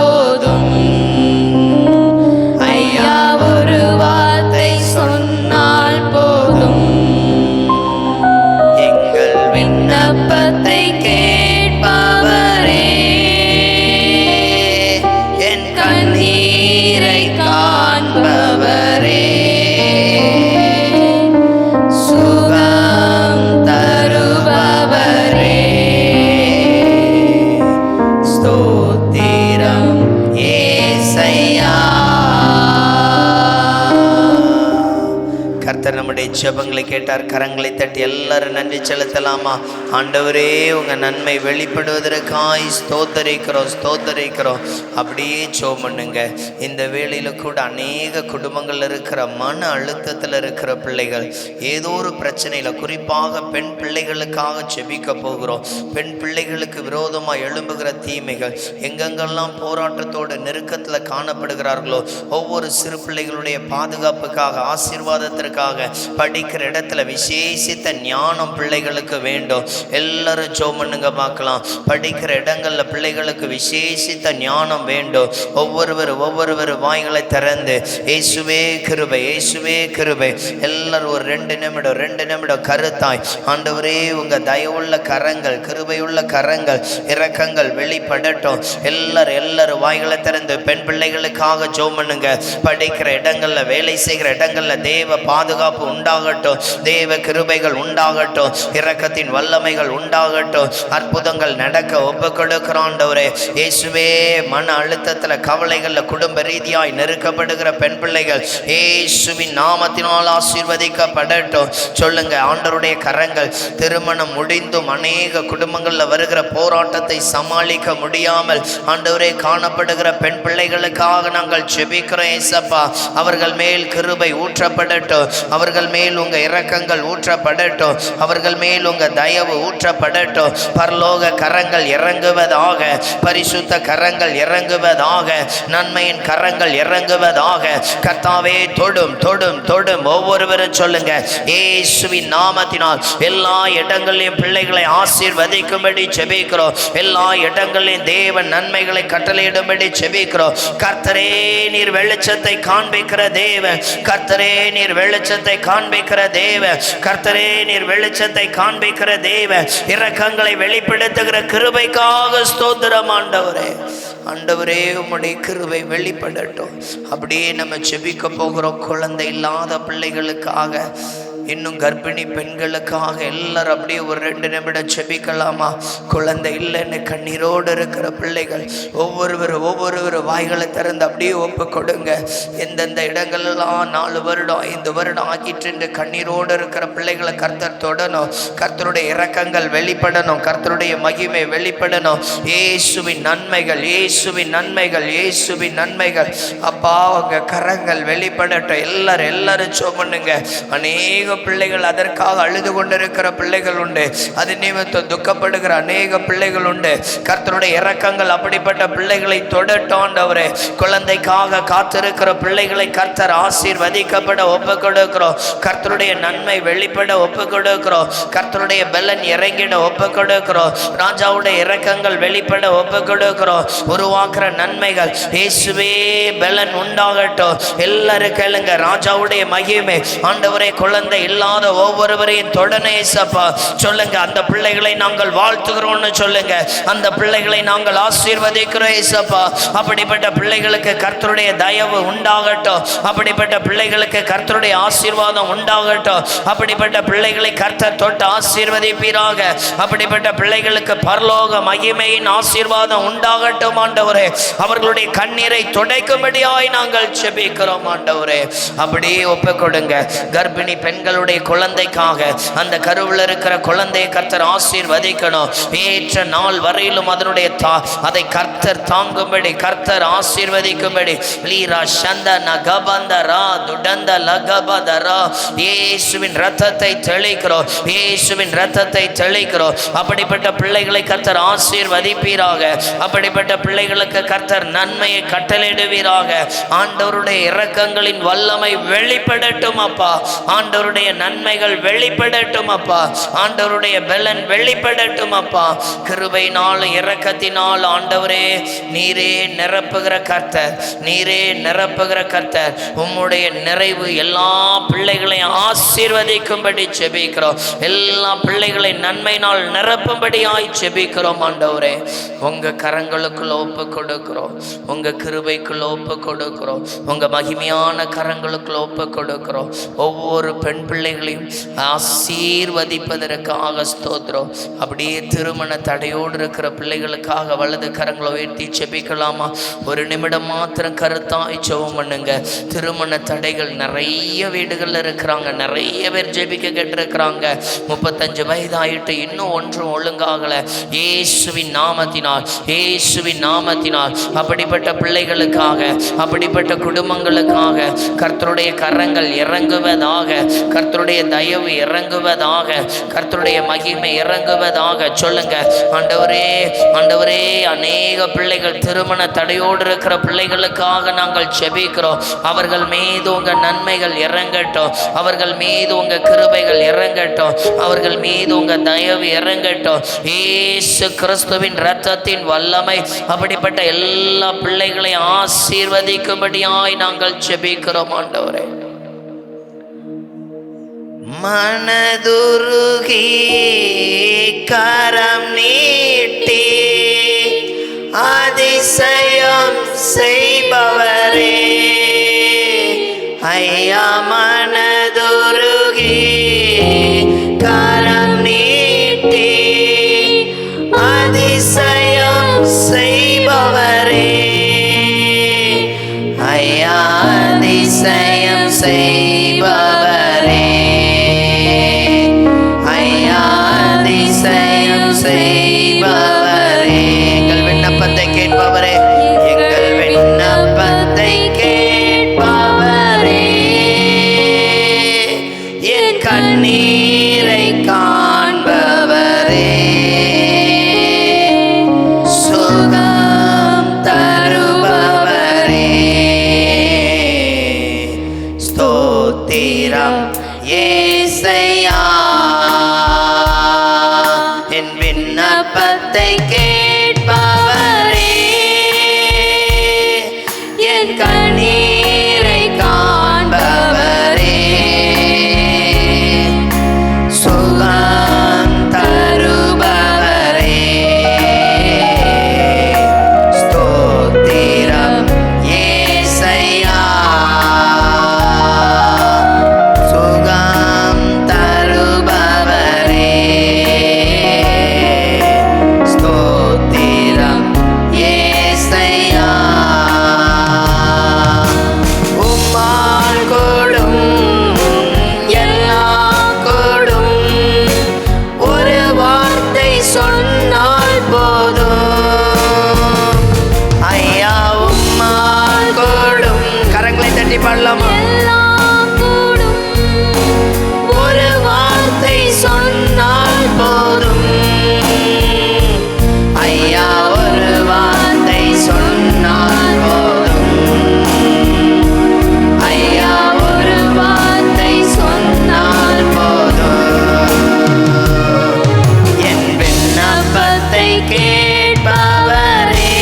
ஜெபங்களை கேட்டார். கரங்களை தட்டி எல்லாரும் நன்றி செலுத்தலாமா? ஆண்டவரே, உங்க நன்மை வெளிப்படுவதற்காய் ஸ்தோத்தரிக்கிறோம், ஸ்தோத்தரிக்கிறோம். அப்படியே ஜெபம் பண்ணுங்க. இந்த வேளையில கூட அநேக குடும்பங்கள் இருக்கிற மன அழுத்தத்தில் இருக்கிற பிள்ளைகள், ஏதோ ஒரு பிரச்சனையில், குறிப்பாக பெண் பிள்ளைகளுக்காக ஜெபிக்க போகிறோம். பெண் பிள்ளைகளுக்கு விரோதமாக எழும்புகிற தீமைகள், எங்கெங்கெல்லாம் போராட்டத்தோடு நெருக்கத்தில் காணப்படுகிறார்களோ, ஒவ்வொரு சிறு பிள்ளைகளுடைய பாதுகாப்புக்காக, ஆசீர்வாதத்திற்காக, படிக்கிற இடத்துல விசேஷித்த ஞானம் பிள்ளைகளுக்கு வேண்டும். எல்லாரும் ஜெபம் பண்ணுங்க பார்க்கலாம். படிக்கிற இடங்கள்ல பிள்ளைகளுக்கு விசேஷித்த ஞானம் வேண்டும். ஒவ்வொருவர் வாய்களை திறந்து இயேசுவே கிருபை, இயேசுவே கிருபை. எல்லாரும் ஒரு 2 நிமிடம் கருத்தாய், ஆண்டவரே உங்க தயவுள்ள கரங்கள், கிருபையுள்ள கரங்கள், இரக்கங்கள் வெளிப்படட்டும். எல்லாரும் வாய்களை திறந்து பெண் பிள்ளைகளுக்காக ஜெபம் பண்ணுங்க. படிக்கிற இடங்கள்ல, வேலை செய்கிற இடங்கள்ல தேவ பாதுகாப்பு உண்டாகட்டும், தேவ கிருபைகள் உண்டாகட்டும், இரக்கத்தின் வல்லமைகள் உண்டாகட்டும், அற்புதங்கள் நடக்க ஒப்பு கொடுக்கிறோம். ஆண்டவரே இயேசுவே, மன அழுத்தத்துல, கவலைகள்ல, குடும்ப ரீதியாய் நெருக்கப்படுகிற பெண் பிள்ளைகள் இயேசுவின் நாமத்தினால் ஆசீர்வதிக்கப்படட்டும். சொல்லுங்க, ஆண்டவருடைய கரங்கள். திருமணம் முடிந்தும் அநேக குடும்பங்கள்ல வருகிற போராட்டத்தை சமாளிக்க முடியாமல் ஆண்டவரே காணப்படுகிற பெண் பிள்ளைகளுக்காக நாங்கள் ஜெபிக்கிறோம். ஏசப்பா, அவர்கள் மேல் கிருபை ஊற்றப்படட்டும், அவர்கள் மேல் உங்க இரக்கங்கள் ஊற்றப்படட்டும், அவர்கள் மேல் உங்க தயவு ஊற்றப்படட்டும். பரலோக கரங்கள் இறங்குவதாக, பரிசுத்த கரங்கள் இறங்குவதாக, நன்மையின் கரங்கள் இறங்குவதாக. கர்த்தாவே, தொடும் தொடும் தொடும். ஒவ்வொருவரும் சொல்லுங்க, இயேசுவின் நாமத்தினால் எல்லா இடங்களிலும் பிள்ளைகளை ஆசீர்வதிக்கும்படி ஜெபிக்கிறோம். எல்லா இடங்களிலும் தேவன் நன்மைகளை கட்டளையிடும்படி ஜெபிக்கிறோம். கர்த்தரே, நீர் வெளிச்சத்தை காண்பிக்கிற தேவன். கர்த்தரே, நீர் வெளிச்சத்தை காண்பிக்கிற தேவன். கர்த்தரே, நீர் வெளிச்சத்தை காண்பிக்கிற தேவன். இரக்கங்களை வெளிப்படுத்துகிற கிருபைக்காக ஸ்தோத்திரம். ஆண்டவரே, ஆண்டவரே, உம்முடைய கிருபை வெளிப்படட்டும். அப்படியே நம்ம ஜெபிக்க போகிறோம். குழந்தை இல்லாத பிள்ளைகளுக்காக, இன்னும் கர்ப்பிணி பெண்களுக்காக எல்லாரும் அப்படியே ஒரு 2 நிமிடம் ஜெபிக்கலாமா? குழந்தை இல்லைன்னு கண்ணீரோடு இருக்கிற பிள்ளைகள் ஒவ்வொருவர் வாய்களை திறந்து அப்படியே ஒப்பு கொடுங்க. எந்தெந்த இடங்கள்லாம் 4 வருடம் 5 வருடம் ஆகிட்டு கண்ணீரோடு இருக்கிற பிள்ளைகளை கர்த்தர் தொடணும். கர்த்தருடைய இரக்கங்கள் வெளிப்படணும், கர்த்தருடைய மகிமை வெளிப்படணும். இயேசுவின் நன்மைகள், இயேசுவின் நன்மைகள், இயேசுவின் நன்மைகள். அப்பா, உங்க கரங்கள் வெளிப்படட்டும். எல்லாரும் ஜெபம் பண்ணுங்க. அநேக பிள்ளைகள் அதற்காக அழுது கொண்டிருக்கிற பிள்ளைகள் உண்டு, அது நிமித்தம் துக்கப்படுகிற அநேக பிள்ளைகள் உண்டு. கர்த்தருடைய இரக்கங்கள் அப்படிப்பட்ட பிள்ளைகளை தொடட்டும். ஆண்டவரே, குழந்தைக்காக காத்திருக்கிற பிள்ளைகளை கர்த்தர் ஆசீர்வதிக்கப்பட ஒப்பு கொடுக்கிறோம். கர்த்தருடைய நன்மை வெளிப்பட ஒப்பு கொடுக்கிறோம். கர்த்தருடைய பலன் இறங்கிட ஒப்பு கொடுக்கிறோம். ராஜாவுடைய இரக்கங்கள் வெளிப்பட ஒப்பு கொடுக்கிறோம். உருவாக்குற நன்மைகள், இயேசுவே பலன் உண்டாகட்டும். எல்லாரும் கேளுங்க, ராஜாவுடைய மகிமை. ஆண்டவரே, குழந்தை இல்லாத ஒவ்வொருவரையும் தொடனே சப்பா. சொல்லுங்க, அந்த பிள்ளைகளை நாங்கள் வாழ்த்துகிறோம்னு சொல்லுங்க. அந்த பிள்ளைகளை நாங்கள் ஆசீர்வதிக்கிறோம் ஏசப்பா. அப்படிப்பட்ட பிள்ளைகளுக்கு கர்த்தருடைய தயவு உண்டாகட்டும். அப்படிப்பட்ட பிள்ளைகளுக்கு கர்த்தருடைய ஆசீர்வாதம் உண்டாகட்டும். அப்படிப்பட்ட பிள்ளைகளை கர்த்தர் தொட்டு ஆசீர்வதிப்பீராக. அப்படிப்பட்ட பிள்ளைகளுக்கு பரலோக மகிமையின் ஆசீர்வாதம் உண்டாகட்டும். ஆண்டவரே, அவர்களுடைய கண்ணீரை துடைக்கும்படியாய் நாங்கள் ஜெபிக்கிறோம். ஆண்டவரே, அப்படியே ஒப்பு கொடுங்க. கர்ப்பிணி பெண்களுடைய குழந்தைக்காக, அந்த கருவில் இருக்கிற குழந்தையை கர்த்தர் ஆசீர்வதிக்கணும். ஏற்ற நாள் வரையிலும் அதனுடைய அதை கர்த்தர் தாங்கும்படி, கர்த்தர் ஆசீர்வதிக்கும்படி. லீரா சந்தன கபந்தரா துடந்த லகபதரா. இயேசுவின் இரத்தத்தை தெளிக்கிறோம், இயேசுவின் இரத்தத்தை தெளிக்கிறோம். அப்படிப்பட்ட பிள்ளைகளை கர்த்தர் ஆசீர்வதிப்பீராக. அப்படிப்பட்ட பிள்ளைகளுக்கு கர்த்தர் நன்மையை கட்டளையிடுவீராக. ஆண்டவருடைய இரக்கங்களின் வல்லமை வெளிப்படட்டும் அப்பா. ஆண்டவருடைய நன்மைகள் வெளிப்படட்டும் அப்பா. ஆண்டவருடைய பலன் வெளிப்படட்டும் அப்பா. கிருபையினால் இரக்கத்தினால் ஆண்டவரே, நீரே நிரப்புகிற கர்த்தர், நீரே நிரப்புகிற கர்த்தர். உம்முடைய நிறைவு எல்லா பிள்ளைகளையும் ஆசீர்வதிக்கும்படி ஜெபிக்கிறோம். எல்லா பிள்ளைகளை நன்மையினால் நிரப்பும்படியாய் ஜெபிக்கிறோம். ஆண்டவரே, உங்க கரங்களுக்குள்ள ஒப்பு கொடுக்கிறோம், உங்க கிருபைக்குள்ள ஒப்பு கொடுக்கிறோம், உங்க மகிமையான கரங்களுக்குள்ள ஒப்பு கொடுக்கிறோம். ஒவ்வொரு பெண் பிள்ளைகளையும் ஆசீர்வதிப்பதற்காக ஸ்தோத்திரம். அப்படியே திருமண தடையோடு இருக்கிற பிள்ளைகளுக்காக வலது கரங்களை உயர்த்தி செபிக்கலாமா? ஒரு நிமிடம் மாத்திரம் கருத்தாய் ஜெபம் பண்ணுங்க. திருமண தடைகள் நிறைய வீடுகளில் இருக்கிறாங்க, நிறைய பேர் ஜெபிக்க கேட்டிருக்கிறாங்க. 35 வயது ஆயிட்டு இன்னும் ஒன்றும் ஒழுங்காகலை. இயேசுவின் நாமத்தினால், இயேசுவின் நாமத்தினால் அப்படிப்பட்ட பிள்ளைகளுக்காக, அப்படிப்பட்ட குடும்பங்களுக்காக கர்த்தருடைய கரங்கள் இறங்குவதாக, கர்த்தருடைய தயவு இறங்குவதாக, கர்த்தருடைய மகிமை இறங்குவதாக. சொல்லுங்க, ஆண்டவரே ஆண்டவரே, அநேக பிள்ளைகள் திருமண தடையோடு இருக்கிற பிள்ளைகளுக்காக நாங்கள் ஜெபிக்கிறோம். அவர்கள் மீது உங்க நன்மைகள் இறங்கட்டும், அவர்கள் மீது உங்க கிருபைகள் இறங்கட்டும், அவர்கள் மீது உங்க தயவு இறங்கட்டும். இயேசு கிறிஸ்துவின் இரத்தத்தின் வல்லமை அப்படிப்பட்ட எல்லா பிள்ளைகளையும் ஆசீர்வதிக்கும்படியாய் நாங்கள் ஜெபிக்கிறோம். ஆண்டவரே, மனதுருகி கரம் நீட்டி அதிசயம் செய்பவரே, ஐயா மனதுருகி கரம் நீட்டி அதிசயம் செய்பவரே, ஐயா அதிசயம் செய்பவரே, ஐயா அதிசயம் செய்பவரே. எங்கள் விண்ணப்பத்தை கேட்பவரே, எங்கள் விண்ணப்பத்தை கேட்பவரே, என் கண்ணீரை காண்பவரே, சுகம் தருபவரே, ஸ்தோத்திரம் ஏசையா, என் விண்ணப்பத்தை கேட்பவரே, என் கண்ணீரை காண்பவரே, சுகம் தருபவரே, ஸ்தோத்திரம் ஏசையா, சுகம் தருபவரே, ஸ்தோத்திரம் ஏசையா. உம்மால் கொடும் எல்லாம் கொடும், ஒரு வார்த்தை சொன்னால் போதும். ஐயா உம்மால் கொடும், கரங்களை தட்டி பாடலாமா? ஒரு வார்த்தை சொன்னால் போதும். ஐயா ஒரு வார்த்தை சொன்னால் போதும். ஐயா ஒரு வார்த்தை சொன்னால் போதும். என் விண்ணப்பத்தை கேட்பவரே,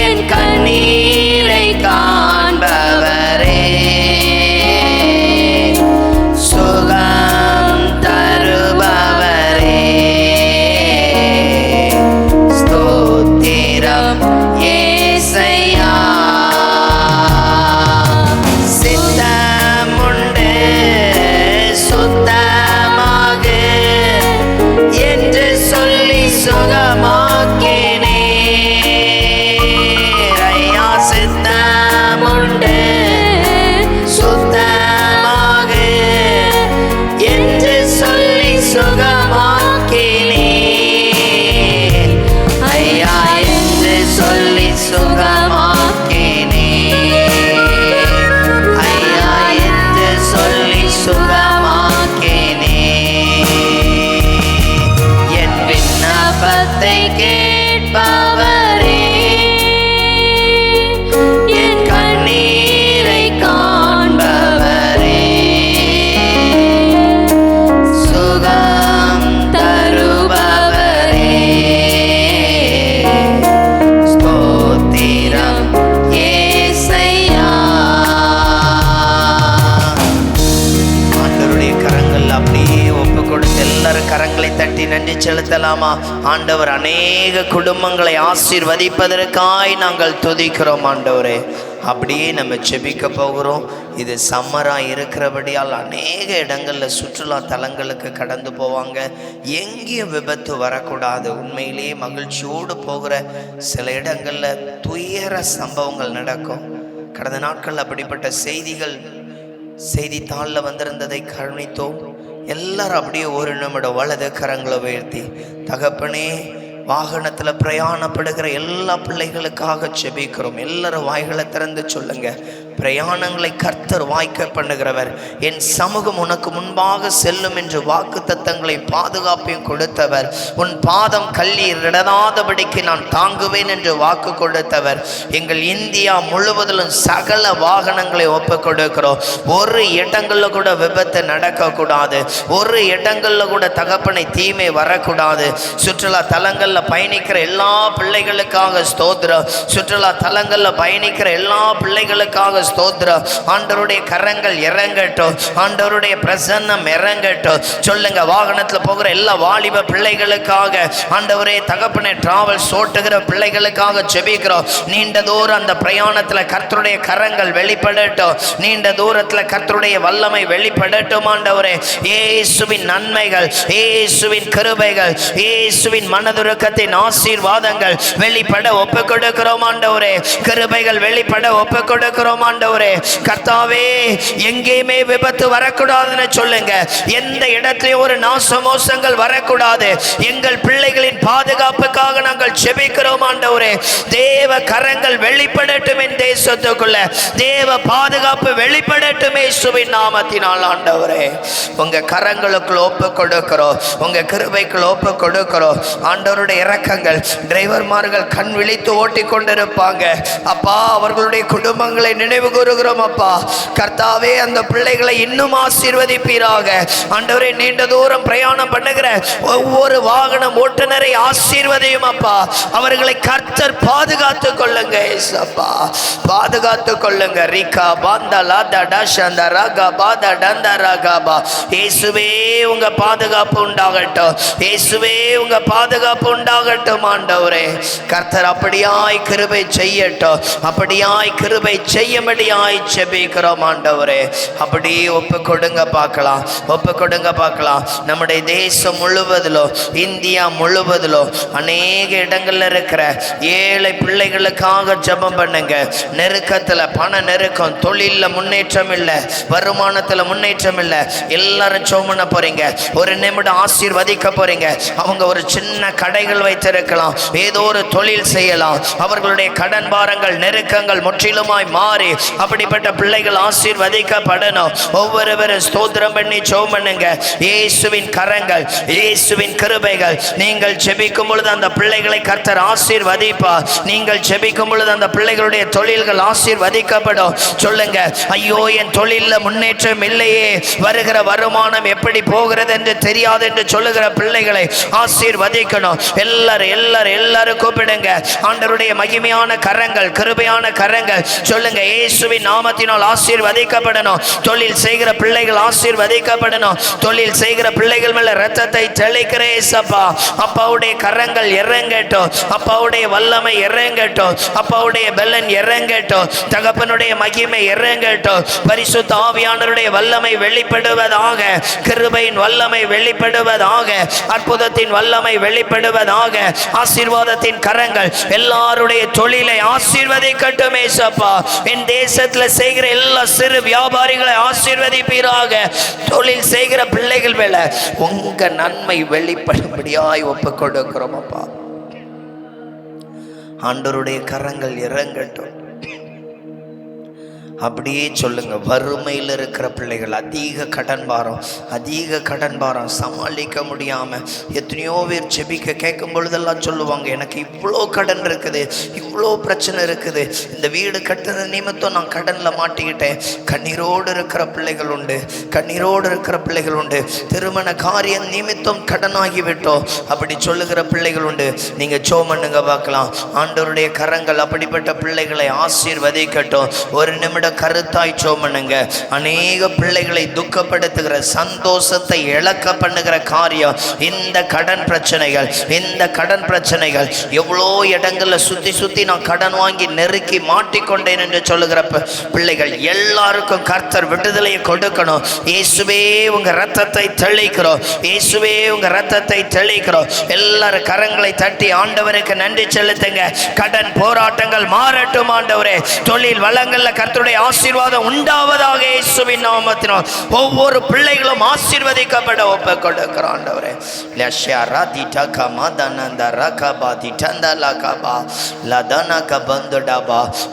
என் கண்ணீரை காண்பவரே, சுகம் தருபவரே, ஸ்தோத்திரம் ஏசையா. சித்தமுண்டு சுத்தமாக என்று சொல்லி சுகமாக்கினீர். ஐயா சித்தமுண்டு சுத்தமாக என்று சொல்லி சுகமாக்கினீர். ஐயா என்று சொல்லி சுகமாக்கினீர். ஐயா என்று சொல்லி சுகமாக்கினீர். என் விண்ணப்பத்தை கேட்பவரே, என் கண்ணீரை காண்பவரே, சுகம் தருபவரே, ஸ்தோத்திரம் ஏசையா. ஆண்டவருடைய கரங்கள் அப்படியே ஒப்பு கொடுத்து எல்லாரும் கரங்களை தட்டி நன்றி செலுத்தலாமா? ஆண்டவர் அநேக குடும்பங்களை ஆசீர்வதிப்பதற்காய் நாங்கள் துதிக்கிறோம். ஆண்டவரே அப்படியே நம்ம செபிக்க போகிறோம். இது சம்மராக இருக்கிறபடியால் அநேக இடங்களில் சுற்றுலா தலங்களுக்கு கடந்து போவாங்க. எங்கேயும் விபத்து வரக்கூடாது. உண்மையிலேயே மகிழ்ச்சியோடு போகிற சில இடங்களில் துயர சம்பவங்கள் நடக்கும். கடந்த நாட்கள் அப்படிப்பட்ட செய்திகள் செய்தித்தாளில் வந்திருந்ததை கவனித்தோம். எல்லாரும் அப்படியே ஒரு நிமிடம் வலது கரங்களை உயர்த்தி, தகப்பனே, வாகனத்தில் பிரயாணப்படுகிற எல்லா பிள்ளைகளுக்காக செபிக்கிறோம். எல்லாரும் வாய்களை திறந்து சொல்லுங்க. பிரயாணங்களை கர்த்தர் வாய்க்க பண்ணுகிறவர். என் சமூகம் உனக்கு முன்பாக செல்லும் என்று வாக்கு தத்தங்களை பாதுகாப்பையும் கொடுத்தவர். உன் பாதம் கல்லி இடராதபடிக்கு நான் தாங்குவேன் என்று வாக்கு கொடுத்தவர். எங்கள் இந்தியா முழுவதிலும் சகல வாகனங்களை ஒப்பு கொடுக்கிறோம். ஒரு இடங்களில் கூட விபத்து நடக்கக்கூடாது. ஒரு இடங்களில் கூட தகப்பனை தீமை வரக்கூடாது. சுற்றுலா தலங்களில் பயணிக்கிற எல்லா பிள்ளைகளுக்காக ஸ்தோத்திரம். சுற்றுலா தலங்களில் பயணிக்கிற எல்லா பிள்ளைகளுக்காக ஸ்தோத்திரம். ஆண்டவருடைய கரங்கள் இறங்கட்டும். ஆண்டவருடைய பிரசன்னம் இறங்கட்டும். சொல்லுங்க. வாகனத்தில் போகிற எல்லா வாலிப பிள்ளைகளுக்காக ஆண்டவரே தகப்பனே, டிராவல்ஸ் ஓட்டுகிற பிள்ளைகளுக்காக ஜெபிக்கிறோம். நீண்ட தூரம் அந்த பிரயாணத்தில் கர்த்தருடைய கரங்கள் வெளிப்படட்டும். நீண்ட தூரத்தில் கர்த்தருடைய வல்லமை வெளிப்படட்டும். ஆண்டவரே, இயேசுவின் நன்மைகள், இயேசுவின் கிருபைகள், இயேசுவின் மனதுருக்கத்தின் ஆசீர்வாதங்கள் வெளிப்பட ஒப்பு கொடுக்கிறோம். ஆண்டவரே, கிருபைகள் வெளிப்பட ஒப்பு கொடுக்கிறோம். ஆண்டவரே கர்த்தாவே, எங்கேயுமே விபத்து வரக்கூடாதுன்னு சொல்லுங்க. எந்த இடத்திலும் ஒரு நாசமோசங்கள் வரக்கூடாது. எங்கள் பிள்ளைகளின் பாதுகாப்புக்காக நாங்கள் ஜெபிக்கிறோம். ஆண்டவரே, தேவ கரங்கள் வெளிப்படட்டும். என் தேசத்துக்குள்ள தேவ பாதுகாப்பு வெளிப்படட்டும் இயேசுவின் நாமத்தினால். ஆண்டவரே, உங்க கரங்களுக்குள் ஒப்பு கொடுக்கிறோம். உங்க கிருபைக்குள் ஒப்பு கொடுக்கிறோம். ஆண்டவருடைய இரக்கங்கள், டிரைவர்மார்கள் கண் விழித்து ஓட்டி கொண்டிருப்பாங்க அப்பா. அவர்களுடைய குடும்பங்களை நினைவு கூறுகிறோம் அப்பா. கர்த்தாவே, அந்த பிள்ளைகளை இன்னும் ஆசீர்வதிப்பீராக. ஆண்டவரே, நீண்ட தூரம் பிரயாணம் பண்ணுகிற ஒவ்வொரு வாகனம் ஓட்டுநரை ஆசீர்வதியும் அப்பா. அவர்களை கர்த்தர் பாதுகாத்துக் கொள்ளுங்க ஏசப்பா, பாதுகாத்துக் கொள்ளுங்க. ரிகா பாந்தலா தடஷந்த ரகா பாத டந்த ரகாபா. இயேசுவே, உங்க பாதுகாப்பு உண்டாகட்டும். இயேசுவே, உங்க பாதுகாப்பு உண்டாகட்டும். ஆண்டவரே கர்த்தர் அப்படியாய் கிருபை செய்யட்டும். அப்படியாய் கிருபை செய்யும்படியாய் ஜெபிக்கிறோம். ஆண்டவரே, அப்படியே ஒப்பு கொடுங்க பார்க்கலாம். ஒப்பு கொடுங்க பார்க்கலாம். நம்முடைய தேசம் முழுவதிலும், இந்தியா முழுவதிலும் அநேக இடங்கள்ல இருக்கிற ஏழை பிள்ளைகளுக்காக ஜெபம் பண்ணுங்க. நெருக்கத்தில், பண நெருக்கம், தொழிலில் முன்னேற்றம் இல்லை, வருமானத்தில் முன்னேற்றம் இல்லை, எல்லாரும் ஜெபம் பண்ண போறீங்க. ஒரு நிமிடம் ஆசீர்வதிக்க போறீங்க. அவங்க ஒரு சின்ன கடைகள் வைத்திருக்கலாம், ஏதோ ஒரு தொழில் செய்யலாம். அவர்களுடைய கடன் பாரங்கள், நெருக்கங்கள் முற்றிலுமாய் மாறி அப்படிப்பட்ட பிள்ளைகள் ஆசீர்வதிக்கப்படணும். ஒவ்வொருவரும் ஸ்தோத்திரம் பண்ணி ஜெபம் பண்ணுங்க. இயேசுவின் கரங்கள், இயேசுவின் கிருபைகள். நீங்கள் ஜெபிக்கும் பொழுது அந்த பிள்ளைகளை கர்த்தர் ஆசீர்வதிப்பார். நீங்கள் ஜெபிக்கும் பொழுது அந்த பிள்ளைகளுடைய தொழில்கள் ஆசீர்வதிக்கப்படும். சொல்லுங்க. ஐயோ, என் தொழிலில் முன்னேற்றம் இல்லையே, வருகிற வருமானம் எப்படி போகிறது என்று தெரியாது என்று சொல்லுகிற பிள்ளைகளை ஆசீர்வதிக்கணும். எல்லாரும் எல்லாரும் எல்லாரும் கூப்பிடுங்க. ஆண்டவருடைய மகிமையான கரங்கள், கிருபையான கரங்கள். சொல்லுங்க. இயேசுவின் நாமத்தினால் ஆசீர்வதிக்கப்படணும். தொழில் செய்கிற பிள்ளைகள் ஆசீர்வதிக்கப்படணும். தொழில் செய்கிற பிள்ளைகள் மேல இரத்தத்தை தெளிக்கிறேன் ஏசப்பா. அப்பாவுடைய கரங்கள் இறங்கட்டும். அப்பாவுடைய வல்லமை இறங்கட்டும். அப்பாவுடைய பெலன் இறங்கட்டும். தகப்பனுடைய மகிமை இறங்கட்டும். பரிசுத்த ஆவியானவருடைய வல்லமை வெளிப்படுவதாக. கிருபையின் வல்லமை வெளிப்படுவதாக. அற்புதத்தின் வல்லமை வெளிப்படுவதாக. ஆசீர்வாதத்தின் கரங்கள் எல்லாருடைய தொழிலை ஆசீர்வதிக்கட்டும் ஏசப்பா. என் தேசத்தில் செய்கிற எல்லா சிறு வியாபாரிகளை ஆசீர்வதிப்பீராக. தொழில் செய்கிற பிள்ளைகள் மேல உங்க நன்மை வெளிப்படும்படியாய் ஒப்பு கொடுக்கிறோம் அப்பா. ஆண்டவருடைய கரங்கள் இறங்கட்டும். அப்படியே சொல்லுங்க. வறுமையில் இருக்கிற பிள்ளைகள், அதிக கடன் பாரம் சமாளிக்க முடியாமல் எத்தனையோ பேர் ஜெபிக்க கேட்கும் பொழுதெல்லாம் சொல்லுவாங்க, எனக்கு இவ்வளோ கடன் இருக்குது, இவ்வளோ பிரச்சனை இருக்குது, இந்த வீடு கட்டுற நிமித்தம் நான் கடனில் மாட்டிக்கிட்டேன். கண்ணீரோடு இருக்கிற பிள்ளைகள் உண்டு, கண்ணீரோடு இருக்கிற பிள்ளைகள் உண்டு. திருமண காரியம் நிமித்தம் கடனாகி விட்டோம் அப்படி சொல்லுகிற பிள்ளைகள் உண்டு. நீங்கள் ஜெபம் பண்ணுங்க பார்க்கலாம். ஆண்டவருடைய கரங்கள் அப்படிப்பட்ட பிள்ளைகளை ஆசீர்வதிக்கட்டும். ஒரு நிமிடம் கருத்தாய் சோமனுங்க. அநேக பிள்ளைகளை துக்கப்படுத்துகிற, சந்தோஷத்தை இழக்க பண்ணுகிற காரியம் இந்த கடன் பிரச்சனைகள். இந்த கடன் பிரச்சனைகள் எவ்வளோ இடங்கள்ல சுத்தி சுத்தி நான் கடன் வாங்கி நெருக்கி மாட்டிக்கொண்டேன் என்று சொல்லுகிற பிள்ளைகள் எல்லாருக்கும் கர்த்தர் விடுதலையை கொடுக்கணும். இயேசுவே உங்க ரத்தத்தை தெளிக்கிறோம், இயேசுவே உங்க ரத்தத்தை தெளிக்கிறோம். எல்லாரும் கரங்களை தட்டி ஆண்டவருக்கு நன்றி செலுத்துங்க. கடன் போராட்டங்கள் மாறட்டும் ஆண்டவரே. தொழில் வளங்கள்ல கர்த்தருடைய ஆசீர்வாதம் உண்டாவதாக இயேசுவின் நாமத்தினால். ஒவ்வொரு பிள்ளைகளும் ஆசீர்வதிக்கப்பட ஒப்பு கொடுக்கிறோம் ஆண்டவரே.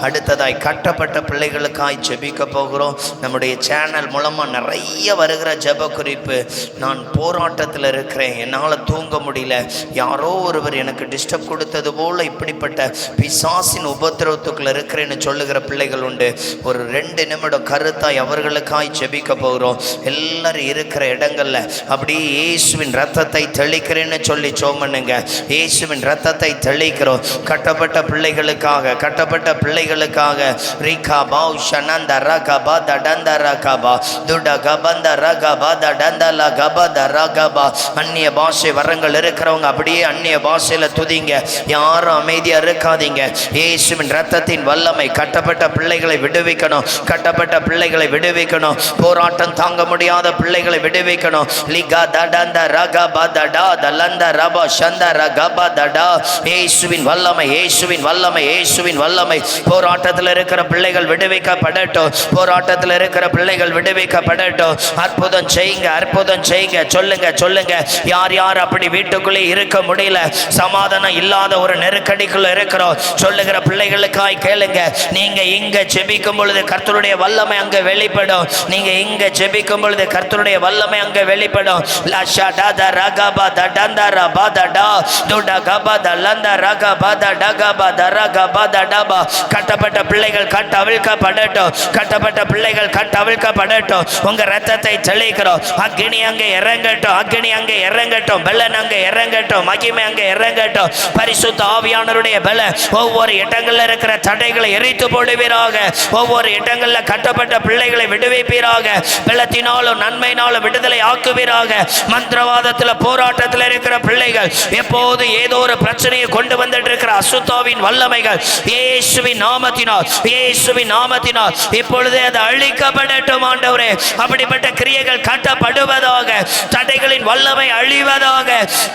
அடுத்ததாய் கட்டப்பட்ட பிள்ளைகளுக்காய் ஜெபிக்க போகிறோம். நம்முடைய சேனல் மூலமா நிறைய வருகிற ஜெப குறிப்பு. நான் போராட்டத்தில் இருக்கிறேன், என்னால் தூங்க முடியல, யாரோ ஒருவர் எனக்கு டிஸ்டர்ப் கொடுத்தது போல இப்படிப்பட்ட பிசாசின் உபத்திரவத்துக்குள்ள இருக்கிறேன்னு சொல்லுகிற பிள்ளைகள் உண்டு. ஒரு 2 நிமிடம் கருத்தாய் அவர்களுக்காய் ஜெபிக்க போகிறோம். எல்லாரும் இருக்கிற இடங்கள்ல அப்படியே இயேசுவின் ரத்தத்தை தெளிக்கிறேன்னு சொல்லி சோமனுங்க. இயேசுவின் ரத்தத்தை தெளிக்கிறோம். கட்டப்பட்ட பிள்ளைகளுக்காக, கட்டப்பட்ட பிள்ளைகளுக்காக ரீகா பாவ் ஷனந்த ரகபா தடந்த ரகபா துட கபந்த ரகபா தடந்தல கபத ரகபா. அந்நிய பாஷை வரங்கள் இருக்கிறவங்க அப்படியே அந்நிய பாஷையில துதிங்க. யாரும் அமைதியா இருக்காதீங்க. இயேசுவின் ரத்தத்தின் வல்லமை கட்டப்பட்ட பிள்ளைகளை விடுவிக்கணும், கட்டப்பட்ட பிள்ளைகளை விடுவிக்கணும். போராட்டம் தாங்க முடியாத பிள்ளைகளை விடுவிக்கணும். லிகா தடந்த ரகபா தடா தலந்த ரபா சந்த ரகபா தடா. இயேசுவின் வல்லமை, இயேசுவின் வல்லமை, இயேசுவின் வல்லமை. போராட்டத்தில் இருக்கிற பிள்ளைகள் விடுவிக்கப்படட்டும், போராட்டத்தில் இருக்கிற பிள்ளைகள் விடுவிக்கப்படட்டும். அற்புதம் செய்யுங்க, அற்புதம் செய்யுங்க. சொல்லுங்க சொல்லுங்க. யார் யார் அப்படி வீட்டுக்குள்ளே இருக்க முடியல, சமாதானம் இல்லாத ஒரு நெருக்கடிக்குள்ள இருக்கிறோம் சொல்லுகிற பிள்ளைகளுக்காய் கேளுங்க. நீங்க இங்க ஜெபிக்கும் பொழுது கர்த்தருடைய வல்லமை அங்க வெளிப்படும். நீங்க இங்க ஜெபிக்கும் பொழுது கர்த்தருடைய வல்லமை அங்க வெளிப்படும். லஷடத ரகபா தடந்த ரபதடா துட கபத லந்த ரகபா தடகபா தரகபா தடபா. கட்டப்பட்ட பிள்ளைகள் கட்டவிழ்க்கப்படட்டும், கட்டப்பட்ட பிள்ளைகள் கட்டவிழ்க்கப்படட்டும். உங்க ரத்தத்தை தெளிக்கிறோம். அக்கினி அங்கே இறங்கட்டும், அக்கினி அங்கே இறங்கட்டும், பெலன் அங்கே இறங்கட்டும், மகிமை அங்கே இறங்கட்டும். பரிசுத்த ஆவியானவருடைய பலன் ஒவ்வொரு இடங்கள்ல இருக்கிற தடைகளை எரித்து போடுவீராக. ஒவ்வொரு இடங்கள்ல கட்டப்பட்ட பிள்ளைகளை விடுவிப்பீராக. பலத்தினாலும் நன்மையினாலும் விடுதலை ஆக்குவீராக. மந்திரவாதத்தில் போராட்டத்தில் இருக்கிற பிள்ளைகள், எப்போது ஏதோ ஒரு பிரச்சனையை கொண்டு வந்துட்டு இருக்கிற அசுத்தாவின் வல்லமைகள் இயேசுவின் நாமத்தினால், இயேசுவின் நாமத்தினால் இப்பொழுதே அது அழிக்கப்படட்டும் ஆண்டவரே. அப்படிப்பட்ட கிரியைகள் கட்டப்படுவதாக, தடைகளின் வல்லமை அழிவதாக,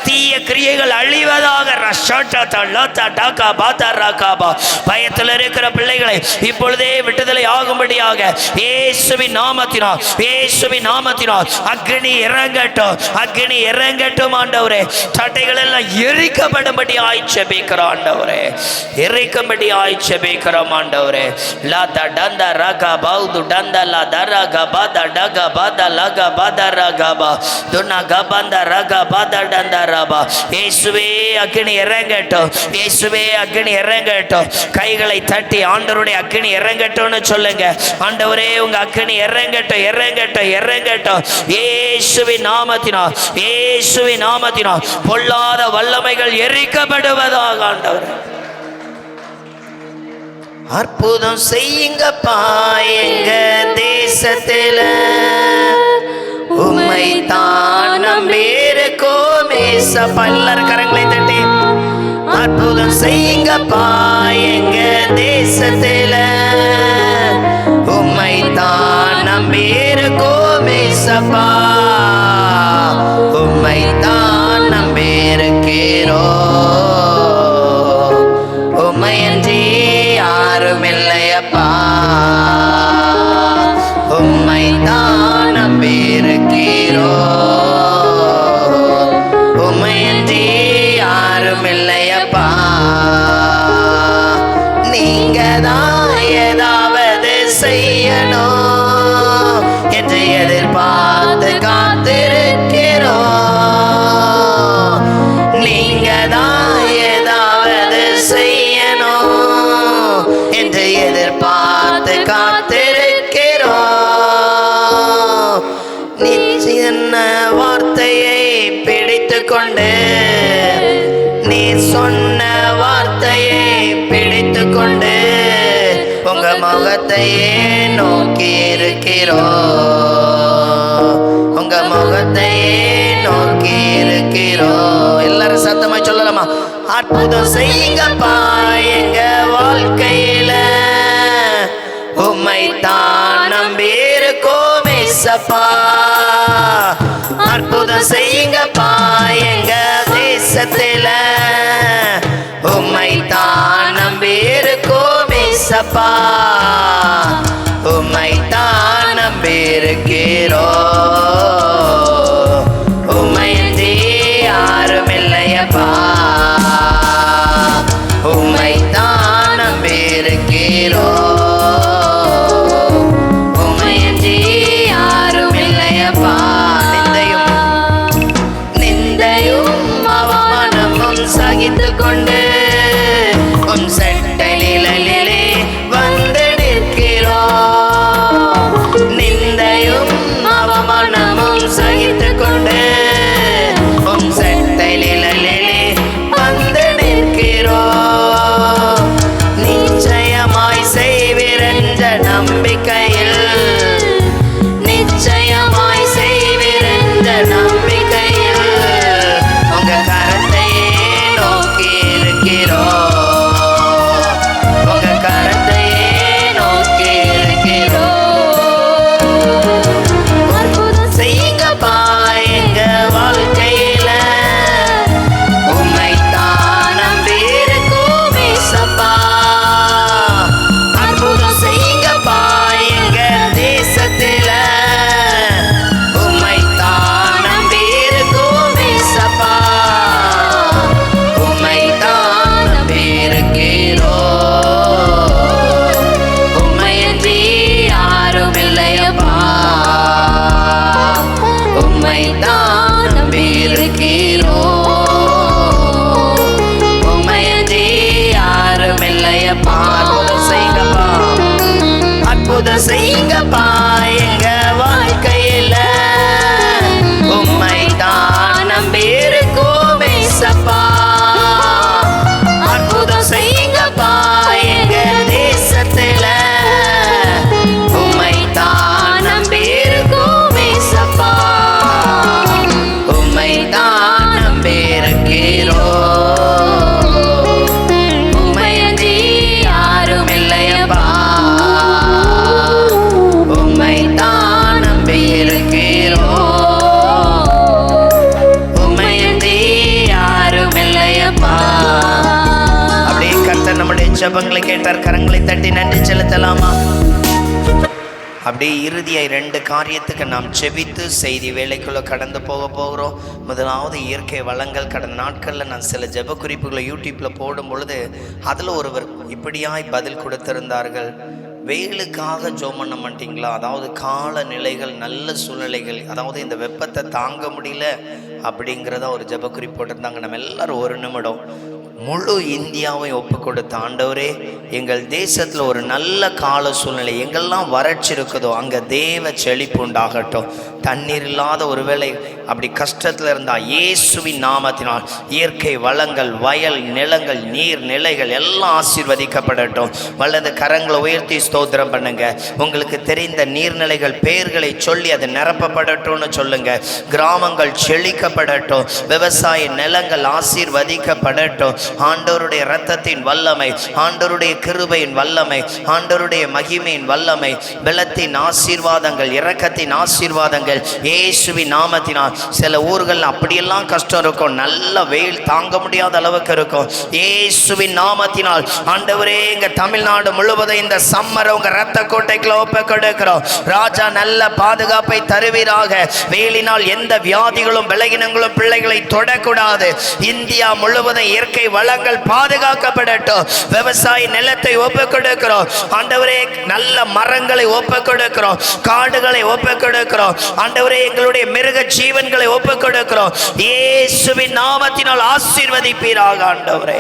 தீய கிரியைகள் அழிவதாக. பயத்தில் இருக்கிற பிள்ளைகளை இப்பொழுதே விடுதலை ஆகும்படியாக இயேசுவின் நாமத்தினால், இயேசுவின் நாமத்தினால் அக்னி இறங்கட்டும், அக்னி இறங்கட்டும் ஆண்டவரே. தடைகள் எல்லாம் எரிக்கப்படும்படி ஆய்ச்சபிக்கிறோம் ஆண்டவரே, எரிக்கும்படி ஆய்ச்சபிக்கிறோம் ஆண்டவரே. லத டந்த ரக பௌது டந்த லத ரக பத டக பத லக பத ரக ப துன கபந்த ரக பத டந்த ரபா. இயேசுவே அக்னி இறங்கட்டும், இயேசுவே அக்னி இறங்கட்டும். கைகளை தட்டி ஆண்டவருடைய அக்னி இறங்கட்டும்னு சொல்லுங்க. ஆண்டவரே உங்க அக்னி இறங்கட்டும், இறங்கட்டும், இறங்கட்டும். இயேசுவின் நாமத்தினால், இயேசுவின் நாமத்தினால் பொல்லாத வல்லமைகள் எரிக்கப்படுவதாக ஆண்டவர். அற்புதம் செய்யுங்கப்பா எங்க தேசத்துல, உம்மை தான் நம்பியிருக்கோம் ஏசப்பா. எல்லாரும் கரங்களை தட்டி அற்புதம் செய்யுங்கப்பா எங்க தேசத்துல, உம்மை தான் நம்பியிருக்கோம் ஏசப்பா, உம்மை தான் நம்பியிருக்கிறோம், உம்மையன்றி யாரும் இல்லையப்பா, உம்மை தான் நம்பியிருக்கிறோம், உம்மையன்றி யாரும் இல்லையப்பா. நீங்க தான் ஏதாவது செய்யணும் என்று எதிர்பார்த்து காத்திருக்கிறோம். நீங்க தான் ஏதாவது செய்யணும் என்று எதிர்பார்த்து காத்திருக்கிறோம். நிச்சய வார்த்தையை பிடித்து கொண்டு, நீ சொன்ன வார்த்தையை பிடித்து கொண்டு, உங்க முகத்தையே நோக்கி இருக்கிறோம், உங்க முகத்தையே நோக்கி இருக்கிறோம். எல்லாரும் சத்தமா சொல்லலாமா? அற்புதம் செய்யுங்கப்பா எங்க வாழ்க்கையில, உம்மை தான் நம்பி இருக்கோம் ஏசப்பா. அற்புதம் செய்யுங்கப்பா எங்க தேசத்தில, உம்மை தான் நம்பி இருக்கோம் ஏசப்பா. உம்மை தான் நம்பி இருக்கிறோம், உம்மையின்றி யாரும் இல்லையப்பா. உம்மை தான் நம்பி இருக்கிறோம், உம்மையின்றி யாரும் இல்லையப்பா. நிந்தையும் அவமானமும் சகித்து கொண்டு உம் செட்டை நிழலிலே வந்து நிற்கிறோம். நிந்தையும் அவமானமும் சகித்து கொண்டு உம் செட்டை நிழலிலே வந்து நிற்கிறோம். நிச்சயமாய் செய்வீரென்ற நம்பிக்கையில், நிச்சயமாய் செய்வீரென்ற நம்பிக்கையில் உங்க கரத்தையே நோக்கி இருக்கிறோம், உங்க கரத்தையே நோக்கி இருக்கிறோம். அற்புதம் செய்யுங்கப்பா எங்க வாழ்க்கையில, உம்மை தான் நம்பி இருக்கோம் ஏசப்பா. அற்புதம் செய்யுங்கப்பா எங்க தேசத்தில, உம்மை தான் நம்பி இருக்கோம் ஏசப்பா. உம்மை தான் நம்பி இருக்கிறோம், உம்மையின்றி யாரும் இல்லையப்பா. உம்மை தான் நம்பி இருக்கிறோம், உம்மையின்றி யாரும் இல்லையப்பா. அற்புதம் செய்யுங்கப்பா, அற்புதம் செய்யுங்கப்பா எங்க வாழ்க்கையில, உம்மை தான் நம்பி இருக்கோம் ஏசப்பா. அற்புதம் செய்யுங்கப்பா எங்க தேசத்தில, உம்மை தான் நம்பி இருக்கோம் ஏசப்பா. உம்மை தான் நம்பி இருக்கிறோம், உம்மையின்றி யாரும் இல்லையப்பா. உம்மை தான் நம்பி இருக்கிறோம், உம்மையின்றி யாரும் இல்லையப்பா. அப்படியே கர்த்தர் நம்முடைய ஜெபங்களை கேட்டார். கரங்களை தட்டி நன்றி செலுத்தலாமா? அப்படியே இறுதியாய் 2 காரியத்துக்கு நாம் செபித்து செய்தி வேலைக்குள்ள கடந்து போகிறோம். முதலாவது இயற்கை வளங்கள். கடந்த நாட்களில் நான் சில ஜெப குறிப்புகளை யூடியூப்பில் போடும் பொழுது அதில் ஒருவர் இப்படியாய் பதில் கொடுத்திருந்தார்கள். வெயிலுக்காக ஜெபம் பண்ண மாட்டிங்களா? அதாவது காலநிலைகள் நல்ல சூழ்நிலைகள், அதாவது இந்த வெப்பத்தை தாங்க முடியல அப்படிங்கிறத ஒரு ஜெப குறிப்பு போட்டிருந்தாங்க. நம்ம எல்லாரும் ஒரு நிமிடம் முழு இந்தியாவை ஒப்பு கொடுத்த ஆண்டவரே, எங்கள் தேசத்தில் ஒரு நல்ல கால சூழ்நிலை, எங்கெல்லாம் வறட்சி இருக்குதோ அங்கே தேவ செழிப்பு உண்டாகட்டும். தண்ணீர் இல்லாத ஒருவேளை அப்படி கஷ்டத்தில் இருந்தால் இயேசுவின் நாமத்தினால் இயற்கை வளங்கள், வயல் நிலங்கள், நீர் நிலைகள் எல்லாம் ஆசீர்வதிக்கப்படட்டும். வல்லது கரங்களை உயர்த்தி ஸ்தோத்திரம் பண்ணுங்க. உங்களுக்கு தெரிந்த நீர்நிலைகள் பெயர்களை சொல்லி அது நிரப்பப்படட்டும்னு சொல்லுங்க. கிராமங்கள் செழிக்கப்படட்டும், விவசாய நிலங்கள் ஆசீர்வதிக்கப்படட்டும். ஆண்டவருடைய இரத்தத்தின் வல்லமை, ஆண்டவருடைய கிருபையின் வல்லமை, ஆண்டவருடைய மகிமையின் வல்லமை, பலத்தின் ஆசீர்வாதங்கள், இரக்கத்தின் ஆசீர்வாதங்கள் இயேசுவின் நாமத்தினால். சில ஊர்கள் அப்படியெல்லாம் கஷ்டம் இருக்கும், நல்ல வெயில் தாங்க முடியாத அளவுக்கு இருக்கும். இயேசுவின் நாமத்தினால் ஆண்டவரே, எங்க தமிழ்நாடு முழுவதும் இந்த சம்மரை உங்க ரத்த கோட்டைக்குள்ள ஒப்பு கொடுக்கிறோம். ராஜா நல்ல பாதுகாப்பை தருவீராக. வெயிலினால் எந்த வியாதிகளும் பலகீனங்களும் பிள்ளைகளை தொடக்கூடாது. இந்தியா முழுவதும் இயற்கை வளங்கள் பாதுகாக்கப்படட்டும். விவசாய நிலத்தை ஒப்பு கொடுக்கிறோம் ஆண்டவரே. நல்ல மரங்களை ஒப்பு கொடுக்கிறோம், காடுகளை ஒப்பு கொடுக்கிறோம் ஆண்டவரே. எங்களுடைய மிருக ஜீவன்களை ஒப்பு கொடுக்கிறோம். இயேசுவின் நாமத்தினால் ஆசீர்வதிப்பீராக ஆண்டவரே.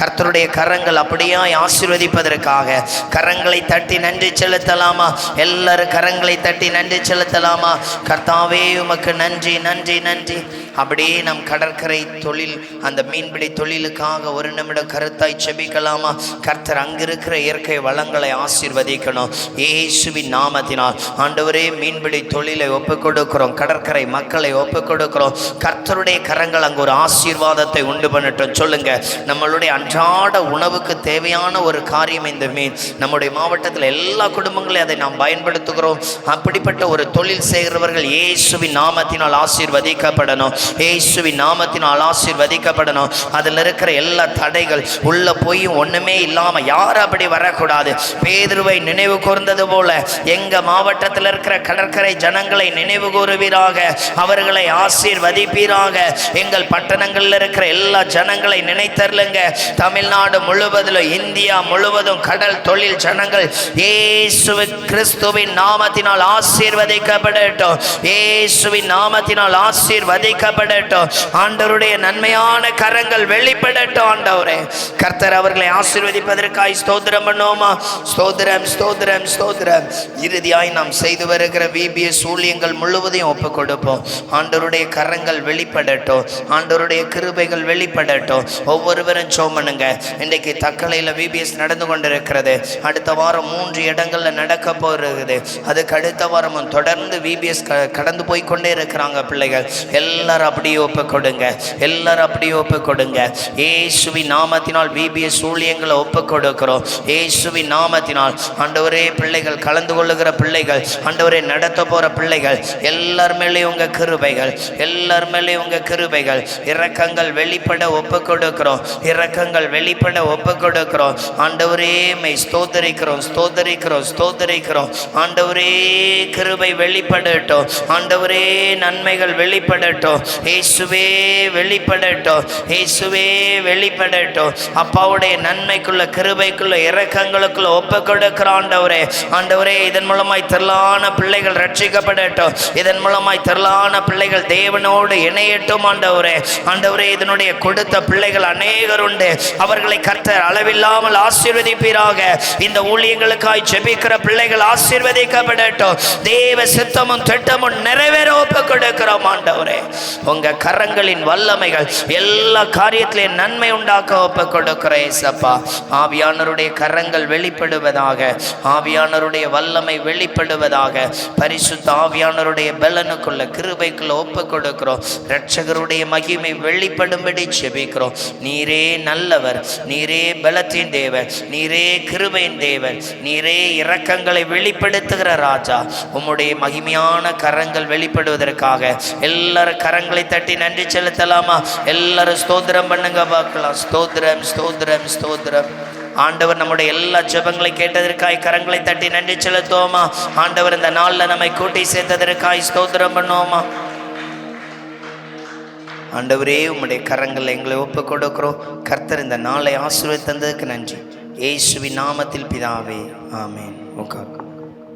கர்த்தருடைய கரங்கள் அப்படியாய் ஆசீர்வதிப்பதற்காக கரங்களை தட்டி நன்றி செலுத்தலாமா? எல்லாரும் கரங்களை தட்டி நன்றி செலுத்தலாமா? கர்த்தாவே உமக்கு நன்றி நன்றி நன்றி. அப்படியே நம் கடற்கரை தொழில், அந்த மீன்பிடி தொழிலுக்காக ஒரு நிமிடம் கருத்தாய் செபிக்கலாமா? கர்த்தர் அங்கிருக்கிற இயற்கை வளங்களை ஆசீர்வதிக்கணும் இயேசுவின் நாமத்தினால். ஆண்டவரே, மீன்பிடி தொழிலை ஒப்புக் கொடுக்கிறோம், கடற்கரை மக்களை ஒப்புக் கொடுக்கிறோம். கர்த்தருடைய கரங்கள் அங்கு ஒரு ஆசீர்வாதத்தை உண்டு பண்ணட்டும். சொல்லுங்க, நம்மளுடைய அன்றாட உணவுக்கு தேவையான ஒரு காரியம் இந்த மீன். நம்முடைய மாவட்டத்தில் எல்லா குடும்பங்களையும் அதை நாம் பயன்படுத்துகிறோம். அப்படிப்பட்ட ஒரு தொழில் செய்கிறவர்கள் இயேசுவின் நாமத்தினால் ஆசீர்வதிக்கப்படணும். இயேசுவின் நாமத்தினால் ஆசீர்வதிக்கப்படணும். அதில் இருக்கிற எல்லா தடைகள் உள்ள போய் ஒண்ணுமே இல்லாம யாரும் அப்படி வரக்கூடாது. பேதுருவை நினைவு கூர்ந்தது போல எங்க மாவட்டத்தில் இருக்கிற கடற்கரை ஜனங்களை நினைவு கூறுவீராக, அவர்களை ஆசீர்வதிப்பீராக. எங்கள் பட்டணங்களில் இருக்கிற எல்லா ஜனங்களை நினைத்தருளுங்க. தமிழ்நாடு முழுவதிலும், இந்தியா முழுவதும் கடல் தொழில் ஜனங்கள் இயேசு கிறிஸ்துவின் நாமத்தினால் ஆசீர்வதிக்கப்படட்டும். இயேசுவின் நாமத்தினால் ஆசீர்வதிக்கப்படட்டும். ஆண்டவருடைய நன்மையான கரங்கள் வெளிப்படட்டும். ஆண்டவரே, கர்த்தர் அவர்களை ஆசீர்வதிப்பதற்காய் ஸ்தோத்திரம் பண்ணுவோமா? ஸ்தோத்திரம் ஸ்தோத்திரம் ஸ்தோத்திரம். இறுதியாய் நாம் செய்து வருகிற VBS ஊழியங்கள் முழுவதையும் ஒப்புக் கொடுப்போம். ஆண்டவருடைய கரங்கள் வெளிப்படட்டும். ஆண்டவருடைய கிருபைகள் வெளிப்படட்டும். ஒவ்வொருவரும் ஜெபம் பண்ணுங்க. இன்றைக்கு தக்கலையில் VBS நடந்து கொண்டிருக்கிறது. அடுத்த வாரம் 3 இடங்கள்ல நடக்க போகிறது. அதுக்கு அடுத்த வாரமும் தொடர்ந்து VBS கடந்து போய் கொண்டே இருக்கிறாங்க பிள்ளைகள். எல்லாரும் அப்படியே ஒப்புக் கொடுங்க. எல்லாரும் அப்படியே ஒப்புக் கொடுங்க. இயேசுவின் நாமத்தினால் VBS ஊழியங்களை ஒப்புக் கொடுக்கிறோம். இயேசுவின் நாமத்தினால் ஆண்டவரே, பிள்ளைகள் கலந்து கொள்ளுகிற பிள்ளைகள், ஆண்டவரே நடத்த போற பிள்ளைகள், எல்லார் மேலேயும் உங்க கிருபைகள், எல்லார் மேலேயும் உங்க கிருபைகள், இரக்கங்கள் வெளிப்பட ஒப்புக் கொடுக்கிறோம். இரக்கங்கள் வெளிப்பட ஒப்புக் கொடுக்கிறோம். ஆண்டவரே, மை ஸ்தோத்தரிக்கிறோம் ஸ்தோத்தரிக்கிறோம் ஸ்தோத்தரிக்கிறோம். ஆண்டவரே, கிருபை வெளிப்படட்டும். ஆண்டவரே, நன்மைகள் வெளிப்படட்டும். இயேசுவே வெளிப்படட்டும். இயேசுவே வெளிப்படட்டும். அப்பாவுடைய நன்மைக்குள்ள, கிருபைக்குள்ள, இரக்கங்களுக்குள்ள ஒப்புக் கொடுக்கிற ஆண்டவரே, ஆண்டவரே, இதன் மூலமாய் திரளான பிள்ளைகள் ரட்சிக்கப்படட்டும். இதன் மூலமாய் திரளான பிள்ளைகள் தேவனோடு இணையட்டும். ஆண்டவரே, ஆண்டவரே, இதனுடைய கொடுத்த பிள்ளைகள் அநேகர் உண்டு. அவர்களை கர்த்தர் அளவில்லாமல் ஆசீர்வதிப்பீராக. இந்த ஊழியங்களுக்காய் ஜெபிக்கிற பிள்ளைகள் ஆசீர்வதிக்கப்படட்டும். தேவ சித்தமும் திட்டமும் நிறைவேற ஒப்புக் கொடுக்கிறோம். ஆண்டவரே, உங்க கரங்களின் வல்லமைகள் எல்லா காரியத்திலையும் நன்மை உண்டாக்க ஒப்புக் கொடுக்கிறேன். ஏசப்பா, ஆவியானவருடைய கரங்கள் வெளிப்படுவதாக, ஆவியானவருடைய வல்லமை வெளிப்படுவதாக. பரிசுத்த ஆவியானவருடைய பலனுக்குள்ள, கிருபைக்குள்ள ஒப்புக் கொடுக்கிறோம். இரட்சகருடைய மகிமை வெளிப்படும்படி ஜெபிக்கிறோம். நீரே நல்லவர், நீரே பலத்தின் தேவன், நீரே கிருபையின் தேவன், நீரே இரக்கங்களை வெளிப்படுத்துகிற ராஜா. உம்முடைய மகிமையான கரங்கள் வெளிப்படுவதற்காக எல்லாரும் கரங்களை தட்டி நன்றி செலுத்தலாமா? எல்லாரும் ஸ்தோத்திரம் பண்ணுங்க பார்க்கலாம். ஸ்தோத்திரம் ஸ்தோத்திரம் ஸ்தோத்திரம். ஆண்டவர் நம்முடைய எல்லா ஜெபங்களை கேட்டதற்காய் கரங்களை தட்டி நன்றி செலுத்துவோமா? ஆண்டவர் இந்த நாளில் நம்மை கூட்டி சேர்த்ததற்காய் ஸ்தோத்திரம் பண்ணுவோமா? ஆண்டவரே, உம்முடைய கரங்களை எங்களை ஒப்புக் கொடுக்கிறோம். கர்த்தர் இந்த நாளை ஆசீர்வதித்ததற்கு நன்றி. இயேசுவின் நாமத்தில் பிதாவே, ஆமென். உட்கார்.